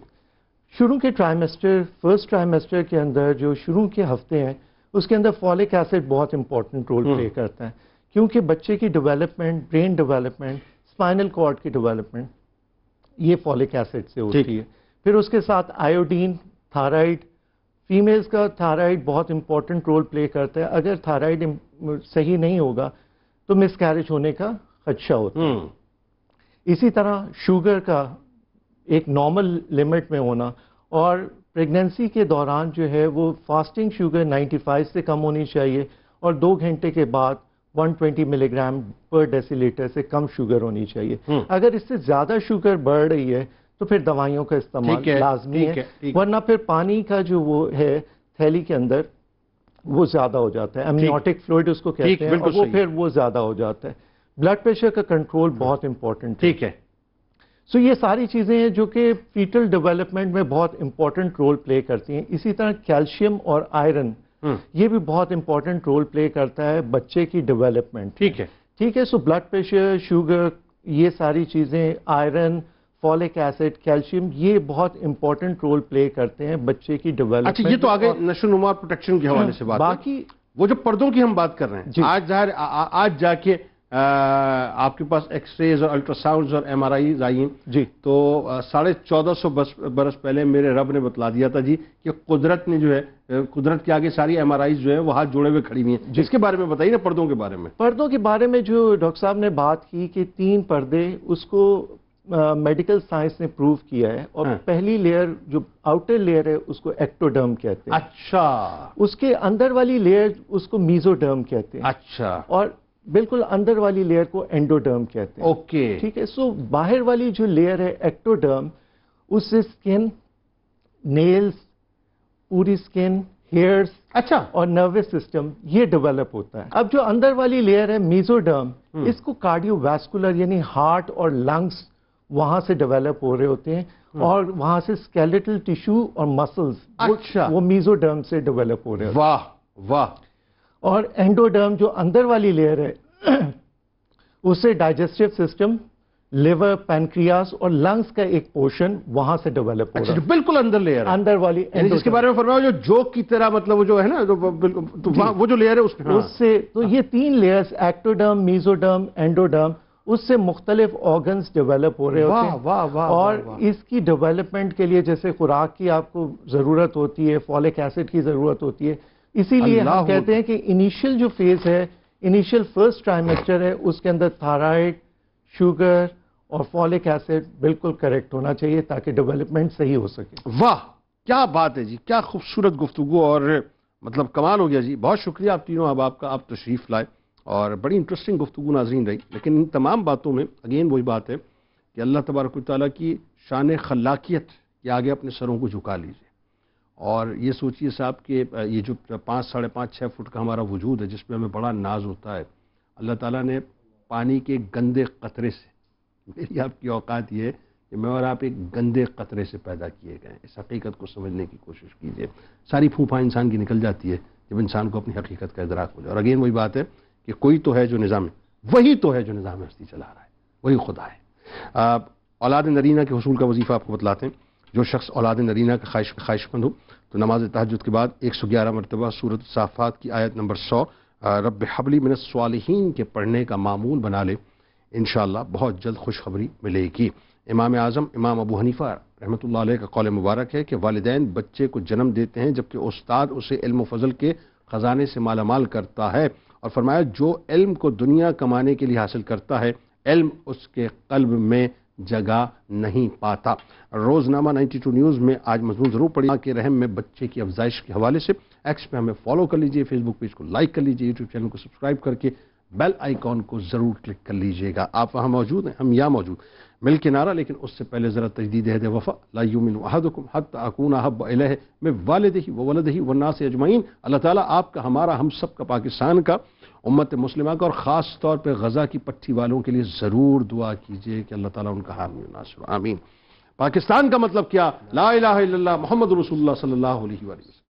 شروع کے ٹرائمیسٹر، فرسٹ ٹرائمیسٹر کے اندر جو شروع کے ہفتے ہیں اس کے اندر فولک ایسڈ بہت امپورٹنٹ رول پلے کرتا ہے، کیونکہ بچے کی development, brain development, spinal cord کی ڈیولپمنٹ یہ فولک ایسڈ سے ہوتی ہے. پھر اس کے ساتھ آیوڈین، تھائرائڈ، فیمیلز کا تھائرائڈ بہت امپورٹنٹ رول پلے کرتا ہے. اگر تھائرائڈ صحیح نہیں ہوگا تو مس کیریج ہونے کا خدشہ ہوتا ہے. اسی طرح شوگر کا ایک نارمل لمٹ میں ہونا، اور پریگننسی کے دوران جو ہے وہ فاسٹنگ شوگر 95 سے کم ہونی چاہیے، اور 2 گھنٹے کے بعد 120 ملی گرام پر ڈیسی لیٹر سے کم شوگر ہونی چاہیے. اگر اس سے زیادہ شوگر بڑھ رہی ہے تو پھر دوائیوں کا استعمال لازمی ہے، ورنہ پھر پانی کا جو وہ ہے تھیلی کے اندر وہ زیادہ ہو جاتا ہے، امنیوٹک فلوئڈ اس کو کہتے ہیں، اور وہ پھر وہ زیادہ ہو جاتا ہے. بلڈ پریشر کا کنٹرول بہت امپورٹنٹ ہے. ٹھیک ہے. سو یہ ساری چیزیں ہیں جو کہ فیٹل ڈیولپمنٹ میں بہت امپورٹنٹ رول پلے کرتی ہیں. اسی طرح کیلشیم اور آئرن یہ بھی بہت امپورٹنٹ رول پلے کرتا ہے بچے کی ڈیولپمنٹ. ٹھیک ہے. ٹھیک ہے. سو بلڈ پریشر، شوگر، یہ ساری چیزیں، آئرن، فولک ایسڈ، کیلشیم، یہ بہت امپورٹنٹ رول پلے کرتے ہیں بچے کی ڈیولپمنٹ. اچھا، یہ تو آگے نشو و نما پروٹیکشن کے حوالے سے بات ہے. باقی وہ جو پردوں کی ہم بات کر رہے ہیں، آج ظاہر آج جا کے آپ کے پاس ایکس ریز اور الٹرا ساؤنڈز اور ایم آر آئیز آئی ہیں جی، تو 1450 برس پہلے میرے رب نے بتلا دیا تھا جی کہ قدرت نے جو ہے، قدرت کے آگے ساری ایم آر آئیز جو ہے وہ ہاتھ جوڑے ہوئے کھڑی ہوئی ہیں. جس کے بارے میں بتائیے نا، پردوں کے بارے میں. پردوں کے بارے میں جو ڈاکٹر صاحب نے بات کی کہ 3 پردے، اس کو میڈیکل سائنس نے پروو کیا ہے. اور پہلی لیئر جو آؤٹر لیئر ہے اس کو ایکٹوڈرم کہتے ہیں. اچھا. اس کے اندر والی لیئر اس کو میزوڈرم کہتے ہیں. اچھا. اور بالکل اندر والی لیئر کو اینڈوڈرم کہتے ہیں. اوکے. ٹھیک ہے. سو باہر والی جو لیئر ہے ایکٹوڈرم، اس سے اسکن، نیلز، پوری اسکن، ہیئرز، اچھا، اور نروس سسٹم یہ ڈیولپ ہوتا ہے. اب جو اندر والی لیئر ہے میزوڈرم، اس کو کارڈیو ویسکولر یعنی ہارٹ اور لنگس وہاں سے ڈیولپ ہو رہے ہوتے ہیں، اور وہاں سے اسکیلیٹل ٹیشو اور مسلز وہ میزوڈرم سے ڈیولپ ہو رہے ہوتے ہیں. واہ واہ. اور اینڈوڈرم جو اندر والی لیئر ہے اس سے ڈائجسٹیو سسٹم، لیور، پینکریاس اور لنگس کا ایک پورشن وہاں سے ڈیولپ ہو رہا ہے. بالکل اندر لیئر ہے، اندر والی جس کے بارے میں فرمایا جو جوک کی طرح، مطلب وہ جو ہے نا وہ جو لیئر ہے اس سے. تو یہ 3 لیئرز ایکٹوڈرم، میزوڈرم، اینڈوڈرم، اس سے مختلف آرگنز ڈیولپ ہو رہے ہوتے ہیں. اور اس کی ڈیولپمنٹ کے لیے جیسے خوراک کی آپ کو ضرورت ہوتی ہے، فولک ایسڈ کی ضرورت ہوتی ہے. اسی لیے ہم کہتے ہیں کہ انیشیل جو فیز ہے، انیشیل فرسٹ ٹرائمیسٹر ہے، اس کے اندر تھائرائڈ، شوگر اور فولک ایسڈ بالکل کریکٹ ہونا چاہیے تاکہ ڈیولپمنٹ صحیح ہو سکے. واہ کیا بات ہے جی، کیا خوبصورت گفتگو، اور مطلب کمال ہو گیا جی. بہت شکریہ آپ تینوں احباب کا، آپ تشریف لائے اور بڑی انٹرسٹنگ گفتگو ناظرین رہی. لیکن ان تمام باتوں میں اگین وہی بات ہے کہ اللہ تبارک و تعالیٰ کی شان خلاقیت کے آگے اپنے سروں کو جھکا لیجیے، اور یہ سوچیے صاحب کہ یہ جو 5، 5.5، 6 فٹ کا ہمارا وجود ہے جس پہ ہمیں بڑا ناز ہوتا ہے، اللہ تعالیٰ نے پانی کے گندے قطرے سے، میری آپ کی اوقات یہ ہے کہ میں اور آپ ایک گندے قطرے سے پیدا کیے گئے ہیں. اس حقیقت کو سمجھنے کی کوشش کیجیے. ساری پھوپھا انسان کی نکل جاتی ہے جب انسان کو اپنی حقیقت کا ادراک ہو جائے. اور اگین وہی بات ہے کہ کوئی تو ہے جو نظام، وہی تو ہے جو نظام ہستی چلا رہا ہے، وہی خدا ہے. اولاد نرینہ کے حصول کا وظیفہ آپ کو بتلاتے ہیں. جو شخص اولاد نرینہ کا خواہش مند ہو تو نماز تہجد کے بعد 111 مرتبہ سورۃ الصافات کی آیت نمبر 100 رب حبلی من الصالحین کے پڑھنے کا معمول بنا لے. انشاءاللہ بہت جلد خوشخبری ملے گی. امام اعظم امام ابو حنیفہ رحمۃ اللہ علیہ کا قول مبارک ہے کہ والدین بچے کو جنم دیتے ہیں جبکہ استاد اسے علم و فضل کے خزانے سے مالا مال کرتا ہے، اور فرمایا جو علم کو دنیا کمانے کے لیے حاصل کرتا ہے، علم اس کے قلب میں جگہ نہیں پاتا. روزنامہ 92 نیوز میں آج مضمون ضرور پڑھی کہ رحم میں بچے کی افزائش کے حوالے سے. ایکس پہ ہمیں فالو کر لیجئے، فیس بک پیج کو لائک کر لیجئے، یوٹیوب چینل کو سبسکرائب کر کے بیل آئیکن کو ضرور کلک کر لیجئے گا. آپ وہاں موجود ہیں، ہم یہاں موجود. مل کے نعرہ، لیکن اس سے پہلے ذرا تجدید عہد وفا. لا یؤمن احدکم حتی اکون احب الیہ من والدہ وولدہ والناس اجمعین. اللہ تعالیٰ آپ کا، ہمارا، ہم سب کا، پاکستان کا، امت مسلمہ کا، اور خاص طور پہ غزہ کی پٹی والوں کے لیے ضرور دعا کیجئے کہ اللہ تعالیٰ ان کا حامی و ناصر. آمین. پاکستان کا مطلب کیا؟ لا الہ الا اللہ محمد رسول اللہ صلی اللہ علیہ وسلم.